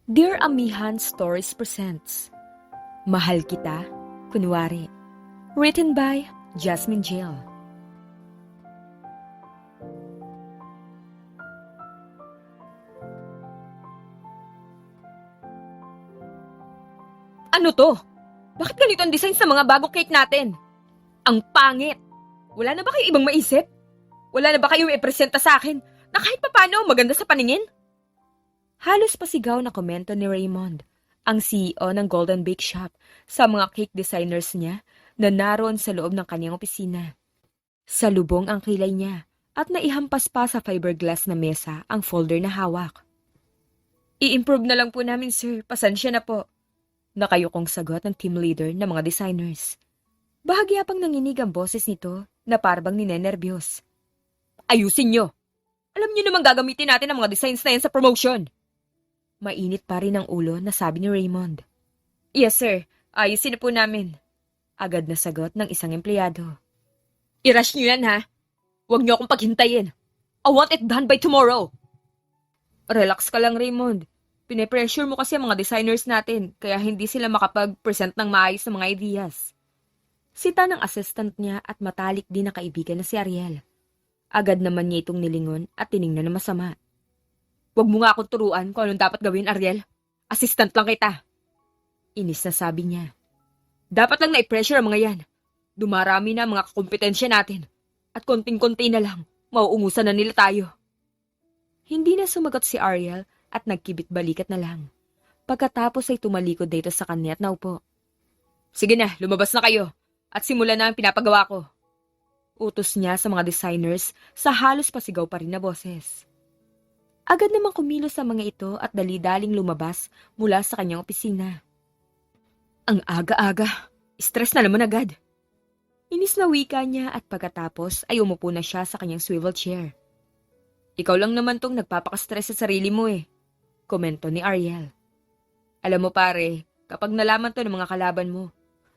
Dear Amihan Stories presents Mahal Kita, Kunwari. Written by Jasmine Jill. Ano to? Bakit ganito ang design sa mga bagong cake natin? Ang pangit! Wala na ba kayo ibang maisip? Wala na ba kayong ipresenta sa akin na kahit papano maganda sa paningin? Halos pasigaw na komento ni Raymond, ang CEO ng Golden Bake Shop, sa mga cake designers niya na naroon sa loob ng kanyang opisina. Salubong ang kilay niya at naihampas pa sa fiberglass na mesa ang folder na hawak. I-improve na lang po namin, sir. Pasensya na po. Nakayukong sagot ng team leader ng mga designers. Bahagya pang nanginig ang boses nito na parabang ninenervyos. Ayusin nyo! Alam nyo namang gagamitin natin ang mga designs na yan sa promotion. Mainit pa rin ang ulo na sabi ni Raymond. Yes, sir. Ayusin na po namin. Agad na sagot ng isang empleyado. I-rush nyo yan, ha? Huwag nyo akong paghintayin. I want it done by tomorrow. Relax ka lang, Raymond. Pine-pressure mo kasi ang mga designers natin, kaya hindi sila makapag-present ng maayos na mga ideas. Sita ng assistant niya at matalik din na kaibigan na si Ariel. Agad naman niya itong nilingon at tiningnan na masama. Huwag mo nga akong turuan kung anong dapat gawin, Ariel. Assistant lang kita. Inis na sabi niya. Dapat lang na-pressure ang mga yan. Dumarami na ang mga kakumpetensya natin. At konting-konti na lang, mauungusan na nila tayo. Hindi na sumagot si Ariel at nagkibit-balikat na lang. Pagkatapos ay tumalikod dito sa kanya at naupo. Sige na, lumabas na kayo. At simulan na ang pinapagawa ko. Utos niya sa mga designers sa halos pasigaw pa rin na boses. Agad namang kumilos sa mga ito at dali-daling lumabas mula sa kanyang opisina. Ang aga-aga. Stress na naman agad. Inis na wika niya at pagkatapos ay umupo na siya sa kanyang swivel chair. Ikaw lang naman tong nagpapaka-stress sa sarili mo eh. Komento ni Ariel. Alam mo pare, kapag nalaman to ng mga kalaban mo,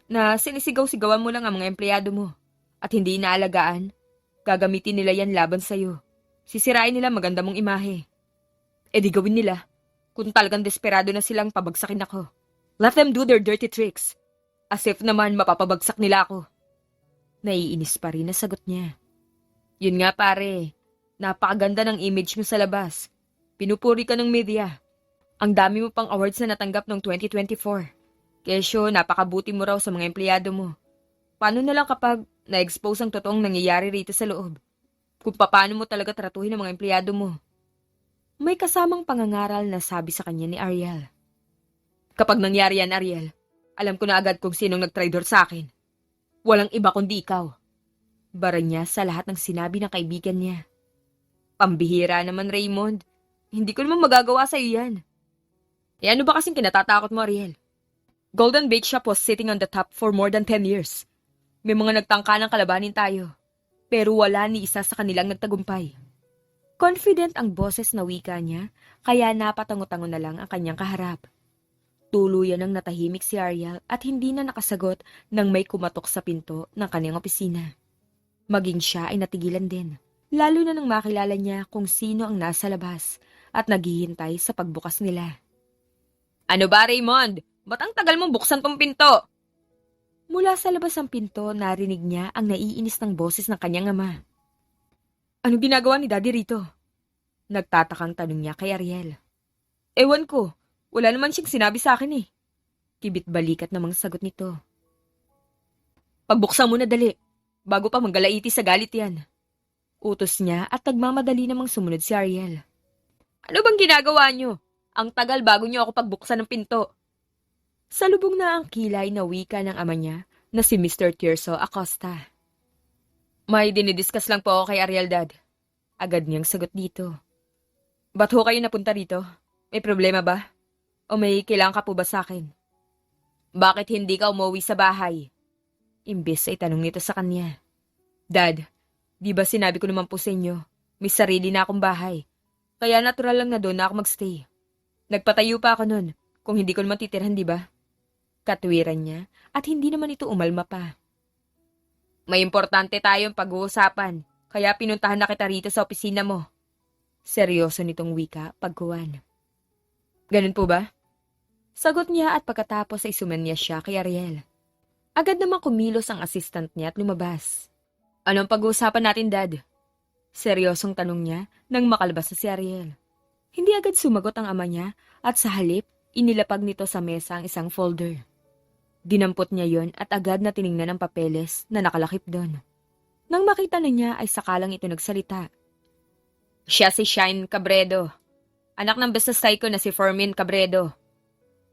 na sinisigaw-sigawan mo lang ang mga empleyado mo at hindi inaalagaan, gagamitin nila yan laban sa'yo. Sisirain nila maganda mong imahe. E di gawin nila. Kung talagang desperado na silang pabagsakin ako. Let them do their dirty tricks. As if naman mapapabagsak nila ako. Naiinis pa rin na sagot niya. Yun nga pare, napakaganda ng image mo sa labas. Pinupuri ka ng media. Ang dami mo pang awards na natanggap noong 2024. Kesyo, napakabuti mo raw sa mga empleyado mo. Paano na lang kapag na-expose ang totoong nangyayari rito sa loob? Kung paano mo talaga tratuhin ang mga empleyado mo? May kasamang pangangaral na sabi sa kanya ni Ariel. Kapag nangyari yan, Ariel, alam ko na agad kung sinong nag-traitor sa akin. Walang iba kundi ikaw. Bara niya sa lahat ng sinabi ng kaibigan niya. Pambihira naman, Raymond. Hindi ko naman magagawa sa iyo yan. E ano ba kasing kinatatakot mo, Ariel? Golden Bake Shop was sitting on the top for more than 10 years. May mga nagtangka ng kalabanin tayo. Pero wala ni isa sa kanilang nagtagumpay. Confident ang boses na wika niya, kaya napatango-tango na lang ang kanyang kaharap. Tuluyan ang natahimik si Ariel at hindi na nakasagot nang may kumatok sa pinto ng kanyang opisina. Maging siya ay natigilan din, lalo na nang makilala niya kung sino ang nasa labas at naghihintay sa pagbukas nila. Ano ba, Raymond? Ba't ang tagal mong buksan tong pinto? Mula sa labas ng pinto, narinig niya ang naiinis ng boses ng kanyang ama. Ano ginagawa ni Daddy rito? Nagtatakang tanong niya kay Ariel. Ewan ko, wala naman siyang sinabi sa akin eh. Kibit-balikat namang sagot nito. Pagbuksan mo na dali, bago pa manggalaiti sa galit yan. Utos niya at nagmamadali namang sumunod si Ariel. Ano bang ginagawa niyo? Ang tagal bago niyo ako pagbuksan ng pinto. Salubong na ang kilay na wika ng ama niya na si Mr. Tirso Acosta. May dinidiscuss lang po ako kay Ariel, Dad. Agad niyang sagot dito. Ba't ho kayo napunta rito? May problema ba? O may kailangan ka po ba sa akin? Bakit hindi ka umuwi sa bahay? Imbes ay tanong nito sa kanya. Dad, di ba sinabi ko naman po sa inyo, may sarili na akong bahay. Kaya natural lang na doon na ako magstay. Nagpatayo pa ako nun, kung hindi ko naman titirhan, di ba? Katwiran niya at hindi naman ito umalma pa. May importante tayong pag-uusapan, kaya pinuntahan na kita rito sa opisina mo. Seryoso nitong wika pagkuwan. Ganun po ba? Sagot niya at pagkatapos ay sumanya siya kay Ariel. Agad naman kumilos ang assistant niya at lumabas. Anong pag-uusapan natin, Dad? Seryosong tanong niya nang makalabas na si Ariel. Hindi agad sumagot ang ama niya at sa halip, inilapag nito sa mesa ang isang folder. Dinampot niya yon at agad na tiningnan ang papeles na nakalakip doon. Nang makita na niya ay sakalang ito nagsalita. Siya si Shine Cabredo, anak ng business psycho na si Fermin Cabredo.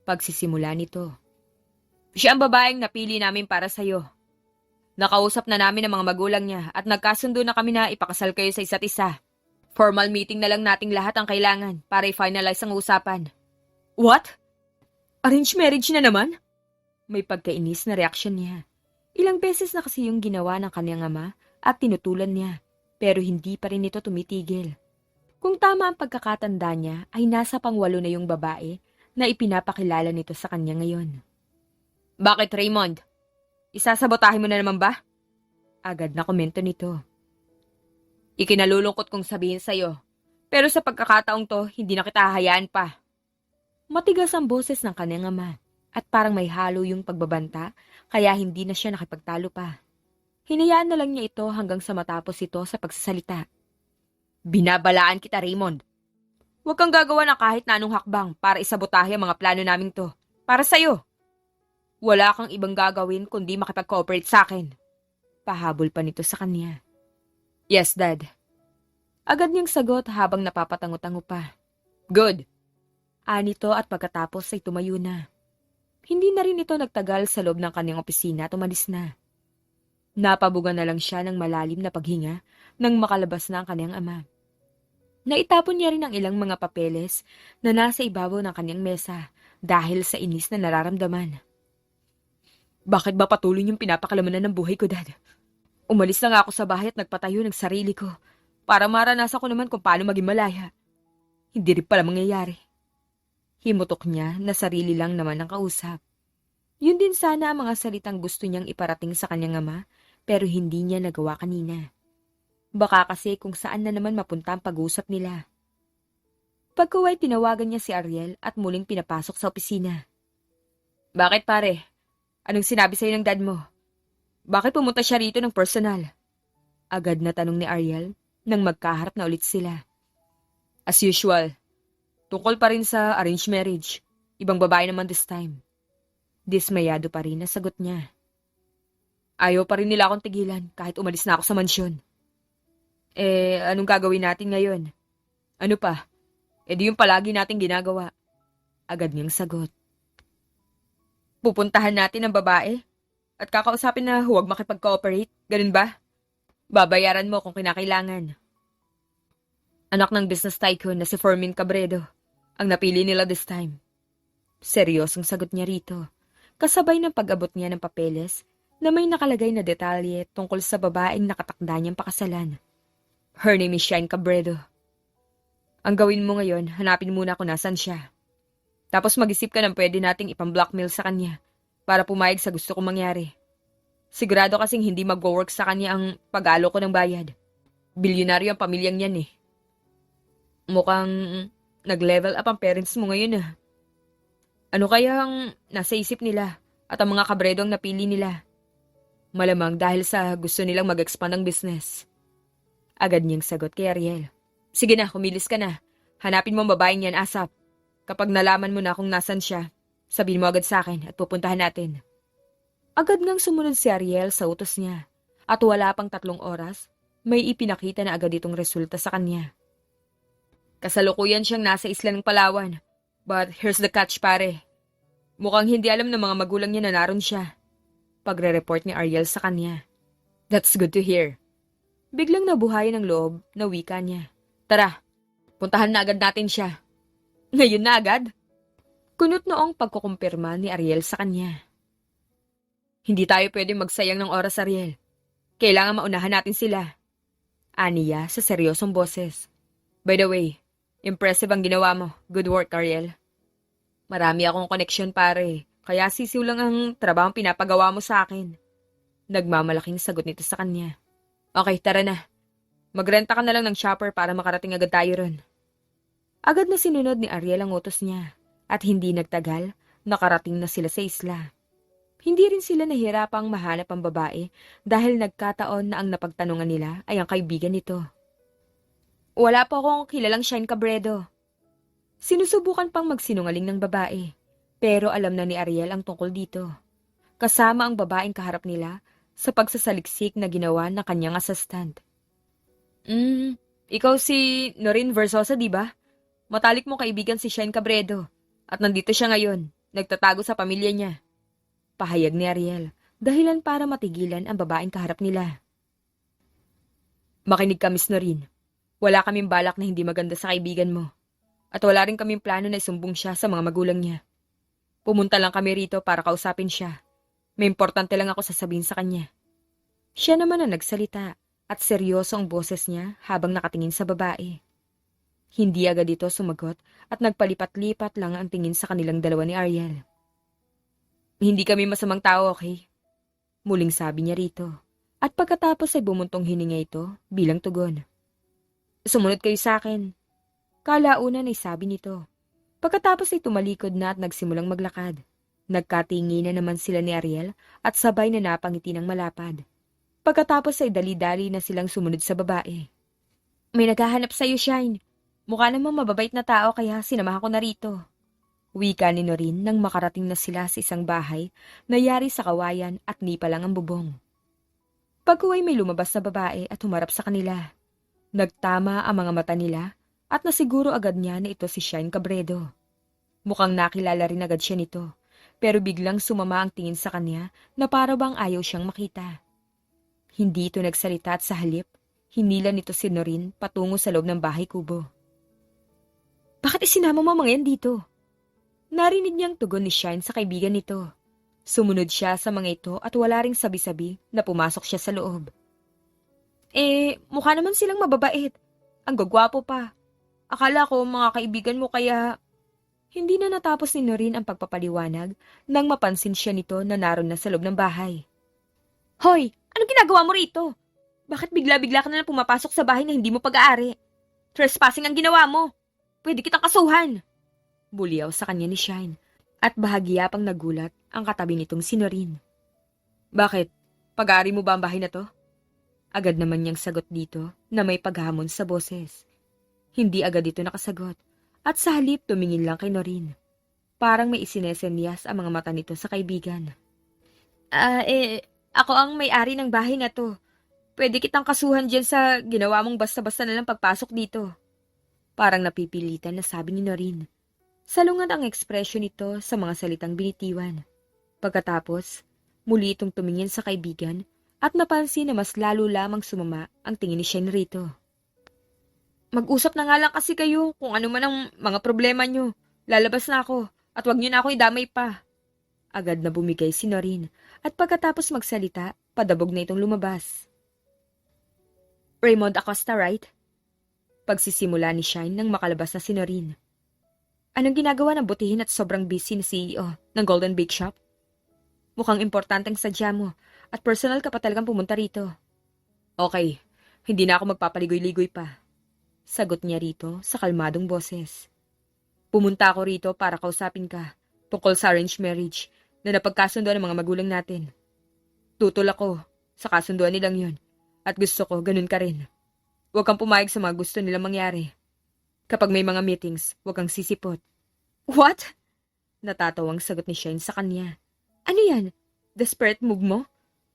Pagsisimula nito. Siya ang babaeng napili namin para sa'yo. Nakausap na namin ang mga magulang niya at nagkasundo na kami na ipakasal kayo sa isa't isa. Formal meeting na lang nating lahat ang kailangan para i-finalize ang usapan. What? Arranged marriage na naman? May pagkainis na reaksyon niya. Ilang beses na kasi yung ginawa ng kanyang ama at tinutulan niya, pero hindi pa rin ito tumitigil. Kung tama ang pagkakatanda niya, ay nasa pangwalo na yung babae na ipinapakilala nito sa kanya ngayon. Bakit, Raymond? Isasabotahin mo na naman ba? Agad na komento nito. Ikinalulungkot kong sabihin sa'yo, pero sa pagkakataong to, hindi na kita hahayaan pa. Matigas ang boses ng kanyang ama at parang may halo yung pagbabanta kaya hindi na siya nakipagtalo pa. Hinayaan na lang niya ito hanggang sa matapos ito sa pagsasalita. Binabalaan kita, Raymond. Huwag kang gagawa ng kahit na anong hakbang para isabotahe ang mga plano naming to. Para sa'yo. Wala kang ibang gagawin kundi makipag-cooperate sa akin. Pahabol pa nito sa kanya. Yes, Dad. Agad niyang sagot habang napapatango-tango pa. Good. Anito at pagkatapos ay tumayo na. Hindi na rin ito nagtagal sa loob ng kanyang opisina at umalis na. Napabugan na lang siya ng malalim na paghinga nang makalabas na ang kanyang ama. Naitapon niya rin ang ilang mga papeles na nasa ibabaw ng kanyang mesa dahil sa inis na nararamdaman. Bakit ba patuloy yung pinapakalaman ng buhay ko, Dad? Umalis na nga ako sa bahay at nagpatayo ng sarili ko para maranasan ko naman kung paano maging malaya. Hindi rin pala mangyayari. Himutok niya na sarili lang naman ang kausap. Yun din sana ang mga salitang gusto niyang iparating sa kanyang ama pero hindi niya nagawa kanina. Baka kasi kung saan na naman mapunta ang pag-uusap nila. Pagkuway tinawagan niya si Ariel at muling pinapasok sa opisina. Bakit pare? Anong sinabi sa'yo ng dad mo? Bakit pumunta siya rito ng personal? Agad na tanong ni Ariel nang magkaharap na ulit sila. As usual, tungkol pa rin sa arranged marriage. Ibang babae naman this time. Dismayado pa rin na sagot niya. Ayaw pa rin nila akong tigilan kahit umalis na ako sa mansyon. Anong gagawin natin ngayon? Ano pa? Di yung palagi nating ginagawa. Agad niyang sagot. Pupuntahan natin ang babae at kakausapin na huwag makipag-cooperate. Ganun ba? Babayaran mo kung kinakailangan. Anak ng business tycoon na si Fermin Cabredo ang napili nila this time. Seryosong sagot niya rito, kasabay ng pag-abot niya ng papeles na may nakalagay na detalye tungkol sa babaeng nakatakda niyang pakasalan. Her name is Shine Cabredo. Ang gawin mo ngayon, hanapin muna kung nasan siya. Tapos mag-isip ka ng pwede nating ipang-blackmail sa kanya para pumayag sa gusto kong mangyari. Sigurado kasing hindi mag-work sa kanya ang pag-alo ko ng bayad. Bilyonaryo ang pamilyang yan eh. Mukhang nag-level up ang parents mo ngayon ah. Ano kaya ang nasa isip nila at ang mga Cabredo ang napili nila? Malamang dahil sa gusto nilang mag-expand ang business. Agad niyang sagot kay Ariel. Sige na, kumilis ka na. Hanapin mo ang babaeng yan ASAP. Kapag nalaman mo na kung nasan siya, sabihin mo agad sa akin at pupuntahan natin. Agad ngang sumunod si Ariel sa utos niya. At wala pang 3 oras, may ipinakita na agad itong resulta sa kanya. Kasalukuyan siyang nasa isla ng Palawan. But here's the catch, pare. Mukhang hindi alam ng mga magulang niya na naroon siya. Pagre-report ni Ariel sa kanya. That's good to hear. Biglang nabuhayan ng loob na wika niya. Tara, puntahan na agad natin siya. Ngayon na agad? Kunot noong pagkukumpirma ni Ariel sa kanya. Hindi tayo pwede magsayang ng oras, Ariel. Kailangan maunahan natin sila. Aniya sa seryosong boses. By the way, impressive ang ginawa mo. Good work, Ariel. Marami akong koneksyon, pare. Kaya sisiw lang ang trabahong pinapagawa mo sa akin. Nagmamalaking sagot nito sa kanya. Okay, tara na. Magrenta ka na lang ng shopper para makarating agad tayo ron. Agad na sinunod ni Ariel ang utos niya. At hindi nagtagal, Nakarating na sila sa isla. Hindi rin sila nahirapang mahanap ang babae dahil nagkataon na ang napagtanungan nila ay ang kaibigan nito. Wala po akong kilalang Shine Cabredo. Sinusubukan pang magsinungaling ng babae, pero alam na ni Ariel ang tungkol dito. Kasama ang babaeng kaharap nila sa pagsasaliksik na ginawa ng kanyang assistant. Ikaw si Noreen Versosa, di ba? Matalik mo kaibigan si Shine Cabredo at nandito siya ngayon, nagtatago sa pamilya niya. Pahayag ni Ariel, dahilan para matigilan ang babaeng kaharap nila. Makinig ka, Miss Noreen. Wala kaming balak na hindi maganda sa kaibigan mo. At wala rin kaming plano na isumbong siya sa mga magulang niya. Pumunta lang kami rito para kausapin siya. May importante lang ako sasabihin sa kanya. Siya naman ang nagsalita at seryoso ang boses niya habang nakatingin sa babae. Hindi agad ito sumagot at nagpalipat-lipat lang ang tingin sa kanilang dalawa ni Ariel. Hindi kami masamang tao, okay? Muling sabi niya rito. At pagkatapos ay bumuntong hininga ito bilang tugon. Sumunod kayo sa akin. Kalaunan ay sabi nito. Pagkatapos ay tumalikod na at nagsimulang maglakad. Nagkatingi na naman sila ni Ariel at sabay na napangiti ng malapad. Pagkatapos ay dali-dali na silang sumunod sa babae. May naghahanap sa'yo, Shine. Mukha namang mababait na tao kaya sinamahan ko na rito. Wika ni Noreen nang makarating na sila sa isang bahay na yari sa kawayan at nipa lang ang bubong. Pag-uwi may lumabas na babae at humarap sa kanila. Nagtama ang mga mata nila at nasiguro agad niya na ito si Shine Cabredo. Mukhang nakilala rin agad siya nito, pero biglang sumama ang tingin sa kanya na para bang ayaw siyang makita. Hindi ito nagsalita at sa halip, hinila nito si Noreen patungo sa loob ng bahay kubo. Bakit isinama mo mga yan dito? Narinig niyang tugon ni Shine sa kaibigan nito. Sumunod siya sa mga ito at wala ring sabi-sabi na pumasok siya sa loob. Mukha naman silang mababait. Ang gagwapo pa. Akala ko mga kaibigan mo kaya... Hindi na natapos ni Noreen ang pagpapaliwanag nang mapansin siya nito na naroon na sa loob ng bahay. Hoy! Anong ginagawa mo rito? Bakit bigla-bigla ka na lang pumapasok sa bahay na hindi mo pag-aari? Trespassing ang ginawa mo. Pwede kitang kasuhan. Buliyaw sa kanya ni Shine at bahagya pang nagulat ang katabi nitong si Noreen. Bakit? Pag-aari mo ba ang bahay na to? Agad naman niyang sagot dito na may paghamon sa boses. Hindi agad ito nakasagot at sa halip tumingin lang kay Noreen. Parang may isinesenyas ang mga mata nito sa kaibigan. Ako ang may-ari ng bahay na to. Pwede kitang kasuhan dyan sa ginawa mong basta-basta na lang pagpasok dito. Parang napipilitan na sabi ni Noreen. Salungat ang ekspresyon nito sa mga salitang binitiwan. Pagkatapos, muli itong tumingin sa kaibigan at napansin na mas lalo lamang sumama ang tingin ni Shine rito. Mag-usap na nga lang kasi kayo kung ano man ang mga problema nyo. Lalabas na ako at wag nyo na ako idamay pa. Agad na bumigay si Noreen at pagkatapos magsalita, padabog na itong lumabas. Raymond Acosta, right? Pagsisimula ni Shine nang makalabas na si Noreen. Anong ginagawa ng butihin at sobrang busy na CEO ng Golden Bake Shop? Mukhang importanteng sadya mo at personal ka pa talagang pumunta rito. Okay, hindi na ako magpapaligoy-ligoy pa. Sagot niya rito sa kalmadong boses. Pumunta ako rito para kausapin ka tungkol sa arranged marriage na napagkasunduan ng mga magulang natin. Tutol ako sa kasunduan nilang yun at gusto ko ganun ka rin. Huwag kang pumayag sa mga gusto nilang mangyari. Kapag may mga meetings, huwag kang sisipot. What? Natatawang sagot ni Shine sa kanya. Ano yan? Desperate move mo?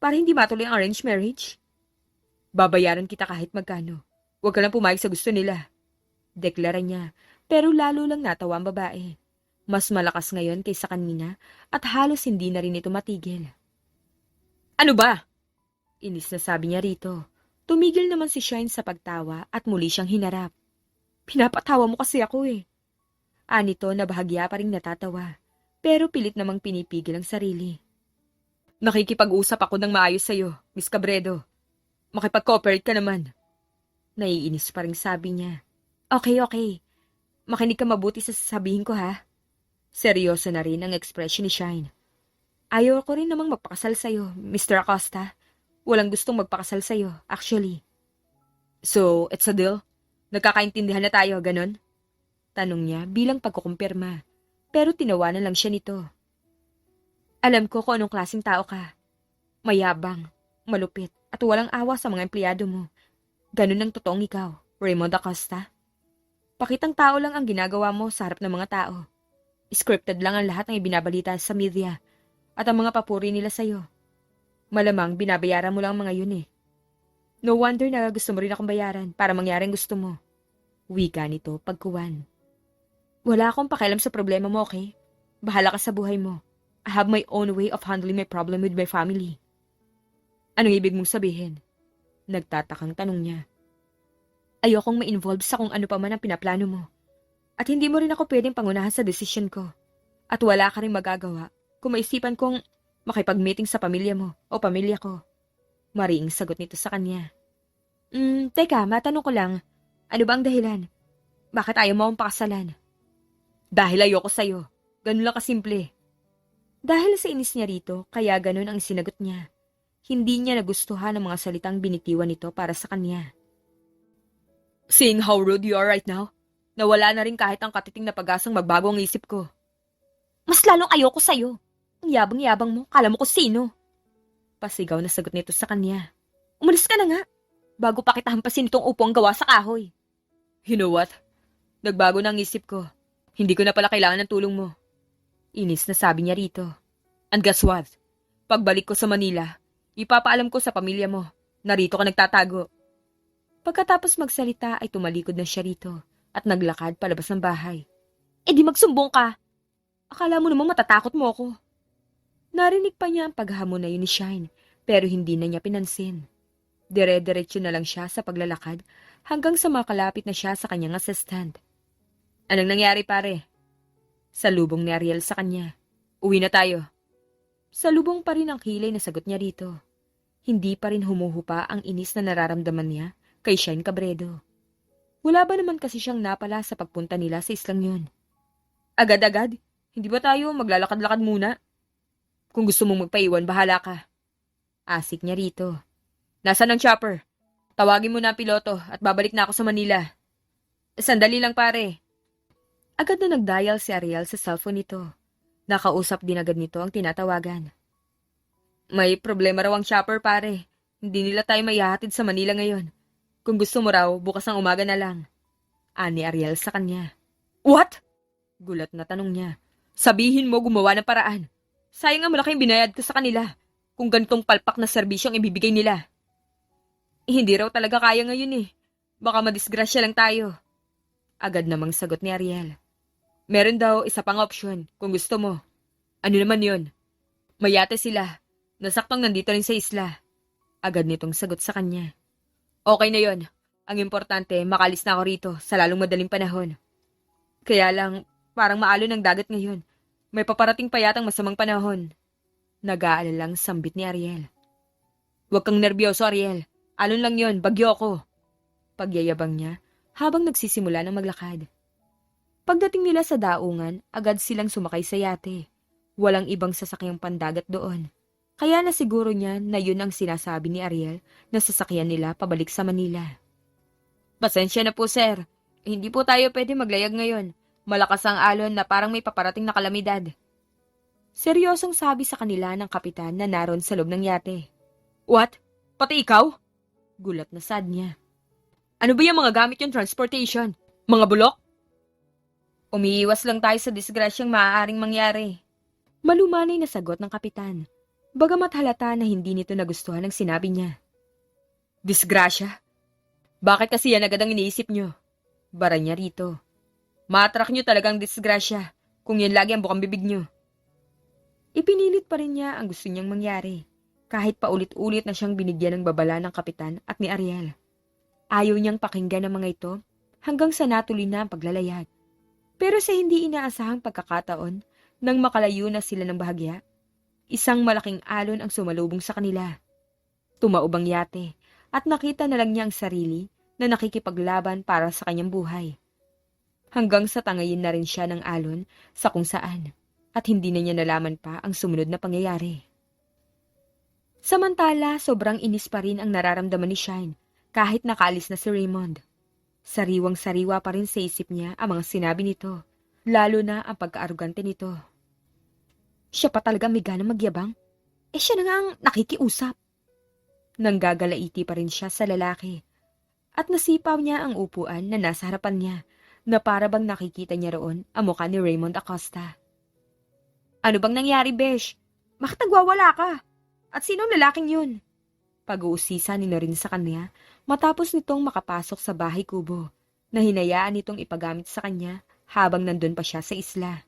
Para hindi matuloy ang arranged marriage? Babayaran kita kahit magkano. Huwag ka lang pumayag sa gusto nila. Deklara niya, pero lalo lang natawa ang babae. Mas malakas ngayon kaysa kanina at halos hindi na rin ito matigil. Ano ba? Inis na sabi niya rito. Tumigil naman si Shine sa pagtawa at muli siyang hinarap. Pinapatawa mo kasi ako eh. Anito na bahagya pa rin natatawa, pero pilit namang pinipigil ang sarili. Nakikipag-usap ako ng maayos sa'yo, Miss Cabredo. Makipag-cooperate ka naman. Naiinis pa rin sabi niya. Okay. Makinig ka mabuti sa sasabihin ko ha. Seryoso na rin ang ekspresyon ni Shine. Ayaw ko rin namang magpakasal sa'yo, Mr. Acosta. Walang gustong magpakasal sa'yo, actually. So, it's a deal? Nagkakaintindihan na tayo, ganon? Tanong niya bilang pagkukumpirma. Pero tinawanan lang siya nito. Alam ko kung anong klaseng tao ka. Mayabang, malupit, at walang awa sa mga empleyado mo. Ganun ang totoong ikaw, Raymond Acosta. Pakitang tao lang ang ginagawa mo sa harap ng mga tao. Scripted lang ang lahat ng ibinabalita sa media at ang mga papuri nila sa'yo. Malamang binabayaran mo lang ang mga yun eh. No wonder na gusto mo rin akong bayaran para mangyari ang gusto mo. Wika nito pagkuwan. Wala akong pakialam sa problema mo, okay? Bahala ka sa buhay mo. I have my own way of handling my problem with my family. Anong ibig mong sabihin? Nagtatakang tanong niya. Ayokong ma-involve sa kung ano pa man ang pinaplano mo. At hindi mo rin ako pwedeng pangunahan sa desisyon ko. At wala ka rin magagawa kung maisipan kong makipag-meeting sa pamilya mo o pamilya ko. Mariing sagot nito sa kanya. Teka, matanong ko lang. Ano ba ang dahilan? Bakit ayaw mo akong pakasalan? Dahil ayoko sa'yo. Ganun lang kasimple. Dahil sa inis niya rito, kaya ganun ang sinagot niya. Hindi niya nagustuhan ang mga salitang binitiwan nito para sa kanya. Seeing how rude you are right now, nawala na rin kahit ang katiting na pag-asang magbago ang isip ko. Mas lalong ayoko sa'yo. Ang yabang-yabang mo, kala mo ko sino. Pasigaw na sagot nito sa kanya. Umalis ka na nga, bago pa kita hampasin itong upong gawa sa kahoy. You know what? Nagbago na ang isip ko. Hindi ko na pala kailangan ng tulong mo. Inis na sabi niya rito. And guess what? Pagbalik ko sa Manila, ipapaalam ko sa pamilya mo na rito ka nagtatago. Pagkatapos magsalita ay tumalikod na siya rito at naglakad palabas ng bahay. Di magsumbong ka. Akala mo namang matatakot mo ako. Narinig pa niya ang paghamon na yun ni Shine pero hindi na niya pinansin. Dire-diretso na lang siya sa paglalakad hanggang sa makalapit na siya sa kanyang assistant. Anong nangyari pare? Salubong ni Ariel sa kanya. Uwi na tayo. Salubong pa rin ang kilay na sagot niya rito. Hindi pa rin humuhupa ang inis na nararamdaman niya kay Shine Cabredo. Wala ba naman kasi siyang napala sa pagpunta nila sa islang yun? Agad-agad? Hindi ba tayo maglalakad-lakad muna? Kung gusto mong magpaiwan, bahala ka. Asik niya rito. Nasaan ang chopper? Tawagin mo na ang piloto at babalik na ako sa Manila. Sandali lang pare. Agad na nag-dial si Ariel sa cellphone nito. Nakausap din agad nito ang tinatawagan. May problema raw ang chopper pare. Hindi nila tayo maihahatid sa Manila ngayon. Kung gusto mo raw, bukas ng umaga na lang. Ani Ariel sa kanya. What? Gulat na tanong niya. Sabihin mo gumawa ng paraan. Sayang ang malaking binayad ko sa kanila kung ganitong palpak na serbisyo ang ibibigay nila. Hindi raw talaga kaya ngayon eh. Baka madisgrasya lang tayo. Agad namang sagot ni Ariel. Meron daw isa pang opsyon kung gusto mo. Ano naman yun? Mayate sila. Nasaktong nandito rin sa isla. Agad nitong sagot sa kanya. Okay na yon. Ang importante, makalis na ako rito sa lalong madaling panahon. Kaya lang, parang maalon ang dagat ngayon. May paparating pa yatang masamang panahon. Nag-aalalang sambit ni Ariel. Huwag kang nervyoso, Ariel. Alon lang yon, bagyo ako. Pagyayabang niya habang nagsisimula ng maglakad. Pagdating nila sa daungan, agad silang sumakay sa yate. Walang ibang sasakyang pandagat doon. Kaya nasiguro niya na yun ang sinasabi ni Ariel na sasakyan nila pabalik sa Manila. Pasensya na po, sir. Hindi po tayo pwede maglayag ngayon. Malakas ang alon na parang may paparating na kalamidad. Seryosong sabi sa kanila ng kapitan na naroon sa loob ng yate. What? Pati ikaw? Gulat na sad niya. Ano ba yung mga gamit yung transportation? Mga bulok? Umiiwas lang tayo sa disgrasyang maaaring mangyari. Malumanay na sagot ng kapitan. Bagamat halata na hindi nito nagustuhan ang sinabi niya. Disgrasya? Bakit kasi yan agad ang iniisip niyo? Bara niya rito. Matrak niyo talagang disgrasya kung yan lagi ang bukang bibig niyo. Ipinilit pa rin niya ang gusto niyang mangyari, kahit paulit-ulit na siyang binigyan ng babala ng kapitan at ni Ariel. Ayaw niyang pakinggan ang mga ito hanggang sa natuloy na ang paglalayag. Pero sa hindi inaasahang pagkakataon, nang makalayo na sila ng bahagya, isang malaking alon ang sumalubong sa kanila. Tumaob ang yate at nakita na lang niya ang sarili na nakikipaglaban para sa kanyang buhay. Hanggang sa tangayin na rin siya ng alon sa kung saan at hindi na niya nalaman pa ang sumunod na pangyayari. Samantala, sobrang inis pa rin ang nararamdaman ni Shine kahit nakaalis na si Raymond. Sariwang-sariwa pa rin sa isip niya ang mga sinabi nito, lalo na ang pagkaarugante nito. Siya pa talaga may ganang magyabang. Siya na nga ang nakikiusap. Nanggagalaiti pa rin siya sa lalaki. At nasipaw niya ang upuan na nasa harapan niya na para bang nakikita niya roon ang mukha ni Raymond Acosta. Ano bang nangyari, Besh? Bakit nagwawala ka? At sino ang lalaking yun? Pag-uusisa ni Norin sa kanya matapos nitong makapasok sa bahay kubo na hinayaan nitong ipagamit sa kanya habang nandun pa siya sa isla.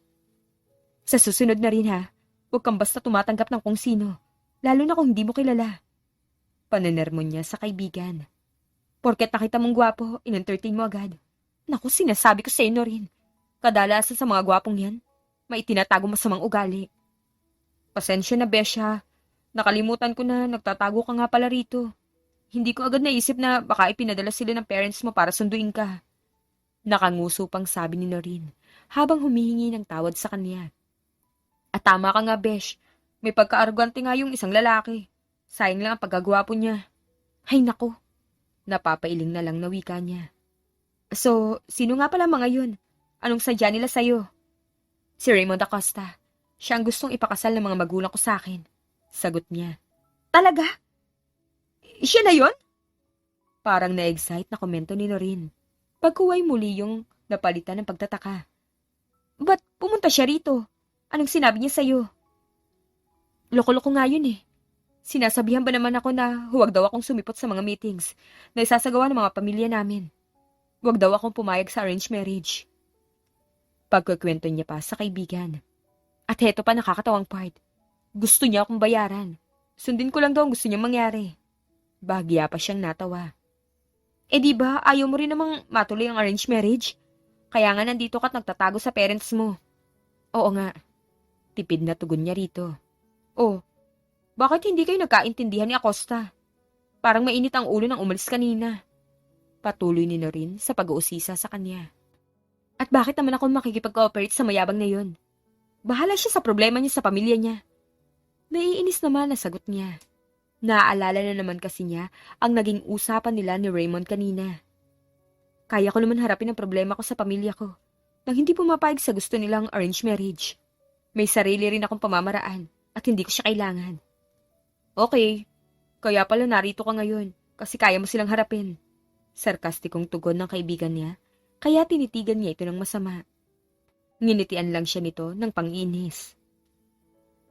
Sa susunod na rin ha, huwag kang basta tumatanggap ng kung sino, lalo na kung hindi mo kilala. Pananermon niya sa kaibigan. Porket nakita mong gwapo, in-entertain mo agad. Naku, sinasabi ko sa'yo rin. Kadalasan sa mga gwapong yan, may itinatago masamang ugali. Pasensya na, Besha. Nakalimutan ko na nagtatago ka nga pala rito. Hindi ko agad naisip na baka ipinadala sila ng parents mo para sunduin ka. Nakanguso pang sabi ni Noreen habang humihingi ng tawad sa kanya. At tama ka nga, Besh. May pagka-arugante nga yung isang lalaki. Sayang lang ang pagkagwapo niya. Hay nako. Napapailing na lang na wika niya. So, sino nga pala mga yun? Anong sadya nila sa'yo? Si Raymond Acosta. Siya ang gustong ipakasal ng mga magulang ko sa akin. Sagot niya. Talaga? Siya na yun? Parang na-excite na komento ni Noreen. Pagkuway muli yung napalitan ng pagtataka. Ba't pumunta siya rito? Anong sinabi niya sa'yo? Loko-loko nga yun eh. Sinasabihan ba naman ako na huwag daw akong sumipot sa mga meetings na isasagawa ng mga pamilya namin. Huwag daw akong pumayag sa arranged marriage. Pagkukwento niya pa sa kaibigan. At heto pa nakakatawang part. Gusto niya akong bayaran. Sundin ko lang daw ang gusto niyang mangyari. Bahagya pa siyang natawa. Di ba ayaw mo rin namang matuloy ang arranged marriage? Kaya nga nandito ka't nagtatago sa parents mo. Oo nga. Tipid na tugon niya rito. Oh, bakit hindi kayo nagkaintindihan ni Acosta? Parang mainit ang ulo nang umalis kanina. Patuloy ni Noreen sa pag-uusisa sa kanya. At bakit naman ako makikipag-cooperate sa mayabang na yun? Bahala siya sa problema niya sa pamilya niya. Naiinis naman na sagot niya. Naaalala na naman kasi niya ang naging usapan nila ni Raymond kanina. Kaya ko naman harapin ang problema ko sa pamilya ko nang hindi pumapayag sa gusto nilang arranged marriage. May sarili rin akong pamamaraan at hindi ko siya kailangan. Okay, kaya pala narito ka ngayon kasi kaya mo silang harapin. Sarkastikong tugon ng kaibigan niya, kaya tinitigan niya ito ng masama. Nginitian lang siya nito ng pang-inis.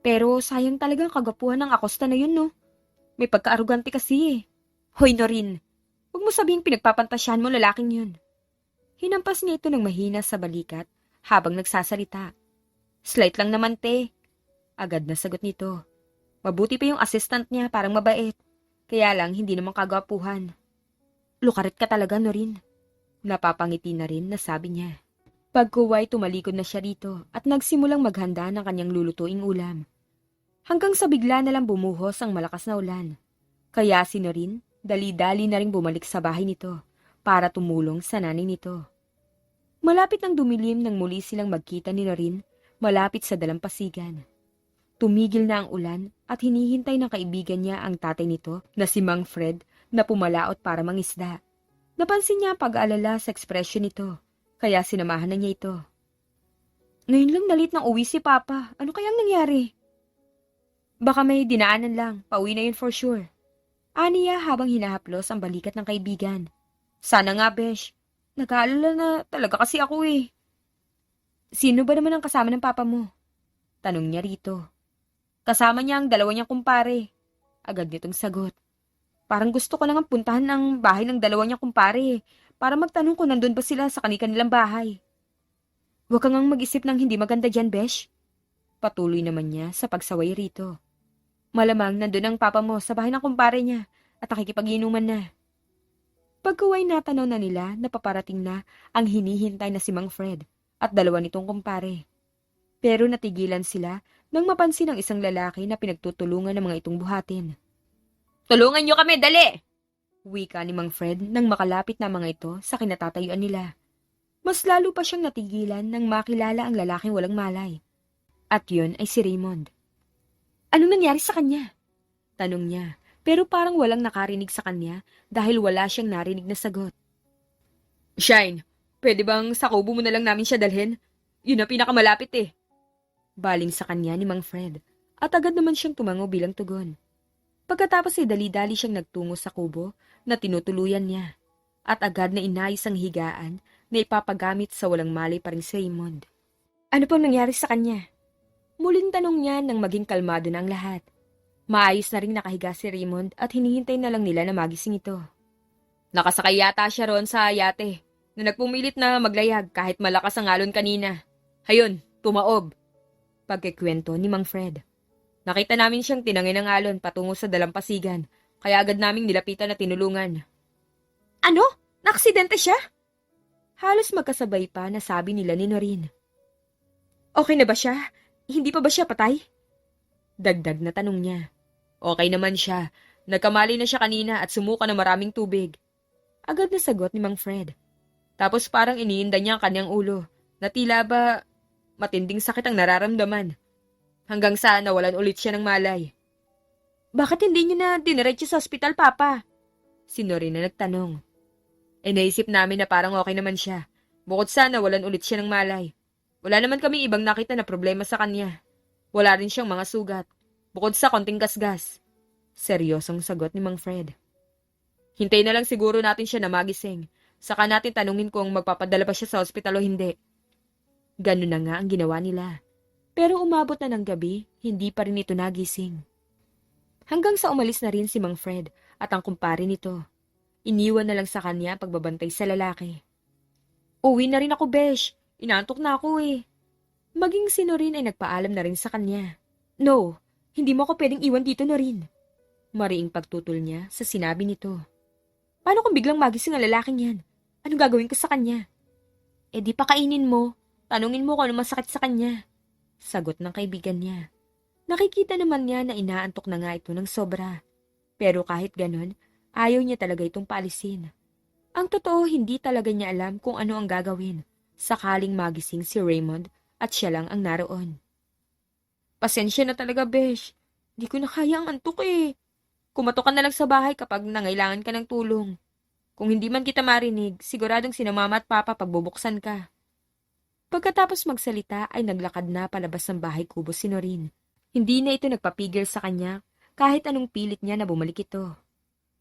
Pero sayang talagang kagapuhan ng Acosta na yun, no? May pagka-arugante kasi eh. Hoy, Noreen, huwag mo sabihing pinagpapantasyahan mo lalaking yun. Hinampas niya ito ng mahina sa balikat habang nagsasalita. Slight lang naman, te. Agad na sagot nito. Mabuti pa yung assistant niya, parang mabait. Kaya lang, hindi naman kagapuhan. Lukaret ka talaga, Noreen. Napapangiti na rin na sabi niya. Pagkuway, tumalikod na siya rito at nagsimulang maghanda ng kanyang lulutuing ulam. Hanggang sa bigla na lang bumuhos ang malakas na ulan. Kaya si Noreen, dali-dali na ring bumalik sa bahay nito para tumulong sa nanay nito. Malapit nang dumilim nang muli silang magkita ni Noreen, malapit sa dalampasigan. Tumigil na ang ulan at hinihintay ng kaibigan niya ang tatay nito na si Mang Fred na pumalaot para mangisda. Napansin niya ang pag-aalala sa ekspresyon nito, kaya sinamahan na niya ito. Ngayon lang nalit nang uwi si Papa. Ano kayang nangyari? Baka may dinaanan lang. Pauwi na yun for sure. Aniya habang hinahaplos ang balikat ng kaibigan. Sana nga, Besh. Nag-aalala na talaga kasi ako eh. Sino ba naman ang kasama ng papa mo? Tanong niya rito. Kasama niya ang dalawa niyang kumpare. Agad nitong sagot. Parang gusto ko lang ang puntahan ang bahay ng dalawa niyang kumpare para magtanong kung nandun ba sila sa kanilang bahay. Huwag kang mag-isip ng hindi maganda dyan, Besh. Patuloy naman niya sa pagsaway rito. Malamang nandun ang papa mo sa bahay ng kumpare niya at nakikipag-inuman na. Pagkuway natanaw na nila na paparating na ang hinihintay na si Mang Fred at dalawa nitong kumpare. Pero natigilan sila nang mapansin ang isang lalaki na pinagtutulungan ng mga itong buhatin. Tulungan niyo kami, dali! Wika ni Mang Fred nang makalapit na mga ito sa kinatatayuan nila. Mas lalo pa siyang natigilan nang makilala ang lalaking walang malay. At yun ay si Raymond. Anong nangyari sa kanya? Tanong niya, pero parang walang nakarinig sa kanya dahil wala siyang narinig na sagot. Shine, pwede bang sa kubo mo na lang namin siya dalhin? Yun ang pinakamalapit eh. Baling sa kanya ni Mang Fred at agad naman siyang tumango bilang tugon. Pagkatapos ay dali-dali siyang nagtungo sa kubo na tinutuluyan niya at agad na inayos ang higaan na ipapagamit sa walang malay pa rin si Raymond. Ano pong nangyari sa kanya? Muling tanong niya nang maging kalmado na ang lahat. Maayos na rin nakahiga si Raymond at hinihintay na lang nila na magising ito. Nakasakay yata siya roon sa yate na nagpumilit na maglayag kahit malakas ang alon kanina. Hayon, tumaob. Pagkikwento ni Mang Fred. Nakita namin siyang tinangin ng alon patungo sa dalampasigan kaya agad naming nilapitan at tinulungan. Ano? Naksidente siya? Halos magkasabay pa na sabi nila ni Noreen. Okay na ba siya? Hindi pa ba siya patay? Dagdag na tanong niya. Okay naman siya. Nagkamali na siya kanina at sumuka ng maraming tubig. Agad na sagot ni Mang Fred. Tapos parang iniinda niya ang kanyang ulo na tila ba matinding sakit ang nararamdaman. Hanggang sa nawalan ulit siya ng malay. Bakit hindi niyo na diniretso sa ospital, Papa? Si Noreen na nagtanong. Naisip namin na parang okay naman siya. Bukod sa nawalan ulit siya ng malay. Wala naman kaming ibang nakita na problema sa kanya. Wala rin siyang mga sugat. Bukod sa konting gasgas. Seryosong sagot ni Mang Fred. Hintayin na lang siguro natin siya na magising. Saka natin tanungin kung magpapadala ba siya sa ospital o hindi. Ganun na nga ang ginawa nila. Pero umabot na ng gabi, hindi pa rin ito nagising. Hanggang sa umalis na rin si Mang Fred at ang kumpare nito. Iniwan na lang sa kanya pagbabantay sa lalaki. Uwi na rin ako, Besh. Inaantok na ako eh. Maging si Noreen ay nagpaalam na rin sa kanya. No, hindi mo ako pwedeng iwan dito, Noreen. Mariing pagtutol niya sa sinabi nito. Paano kung biglang magising ang lalaking yan? Anong gagawin ko sa kanya? Di pa kainin mo. Tanungin mo kung ano masakit sa kanya. Sagot ng kaibigan niya. Nakikita naman niya na inaantok na nga ito ng sobra. Pero kahit ganon, ayaw niya talaga itong paalisin. Ang totoo, hindi talaga niya alam kung ano ang gagawin. Sakaling magising si Raymond at siya lang ang naroon. Pasensya na talaga, Besh. Di ko na kaya ang antok eh. Kumatok ka na lang sa bahay kapag nangailangan ka ng tulong. Kung hindi man kita marinig, siguradong sina Mama at Papa pagbubuksan ka. Pagkatapos magsalita ay naglakad na palabas ng bahay kubo si Noreen. Hindi na ito nagpapigil sa kanya kahit anong pilit niya na bumalik ito.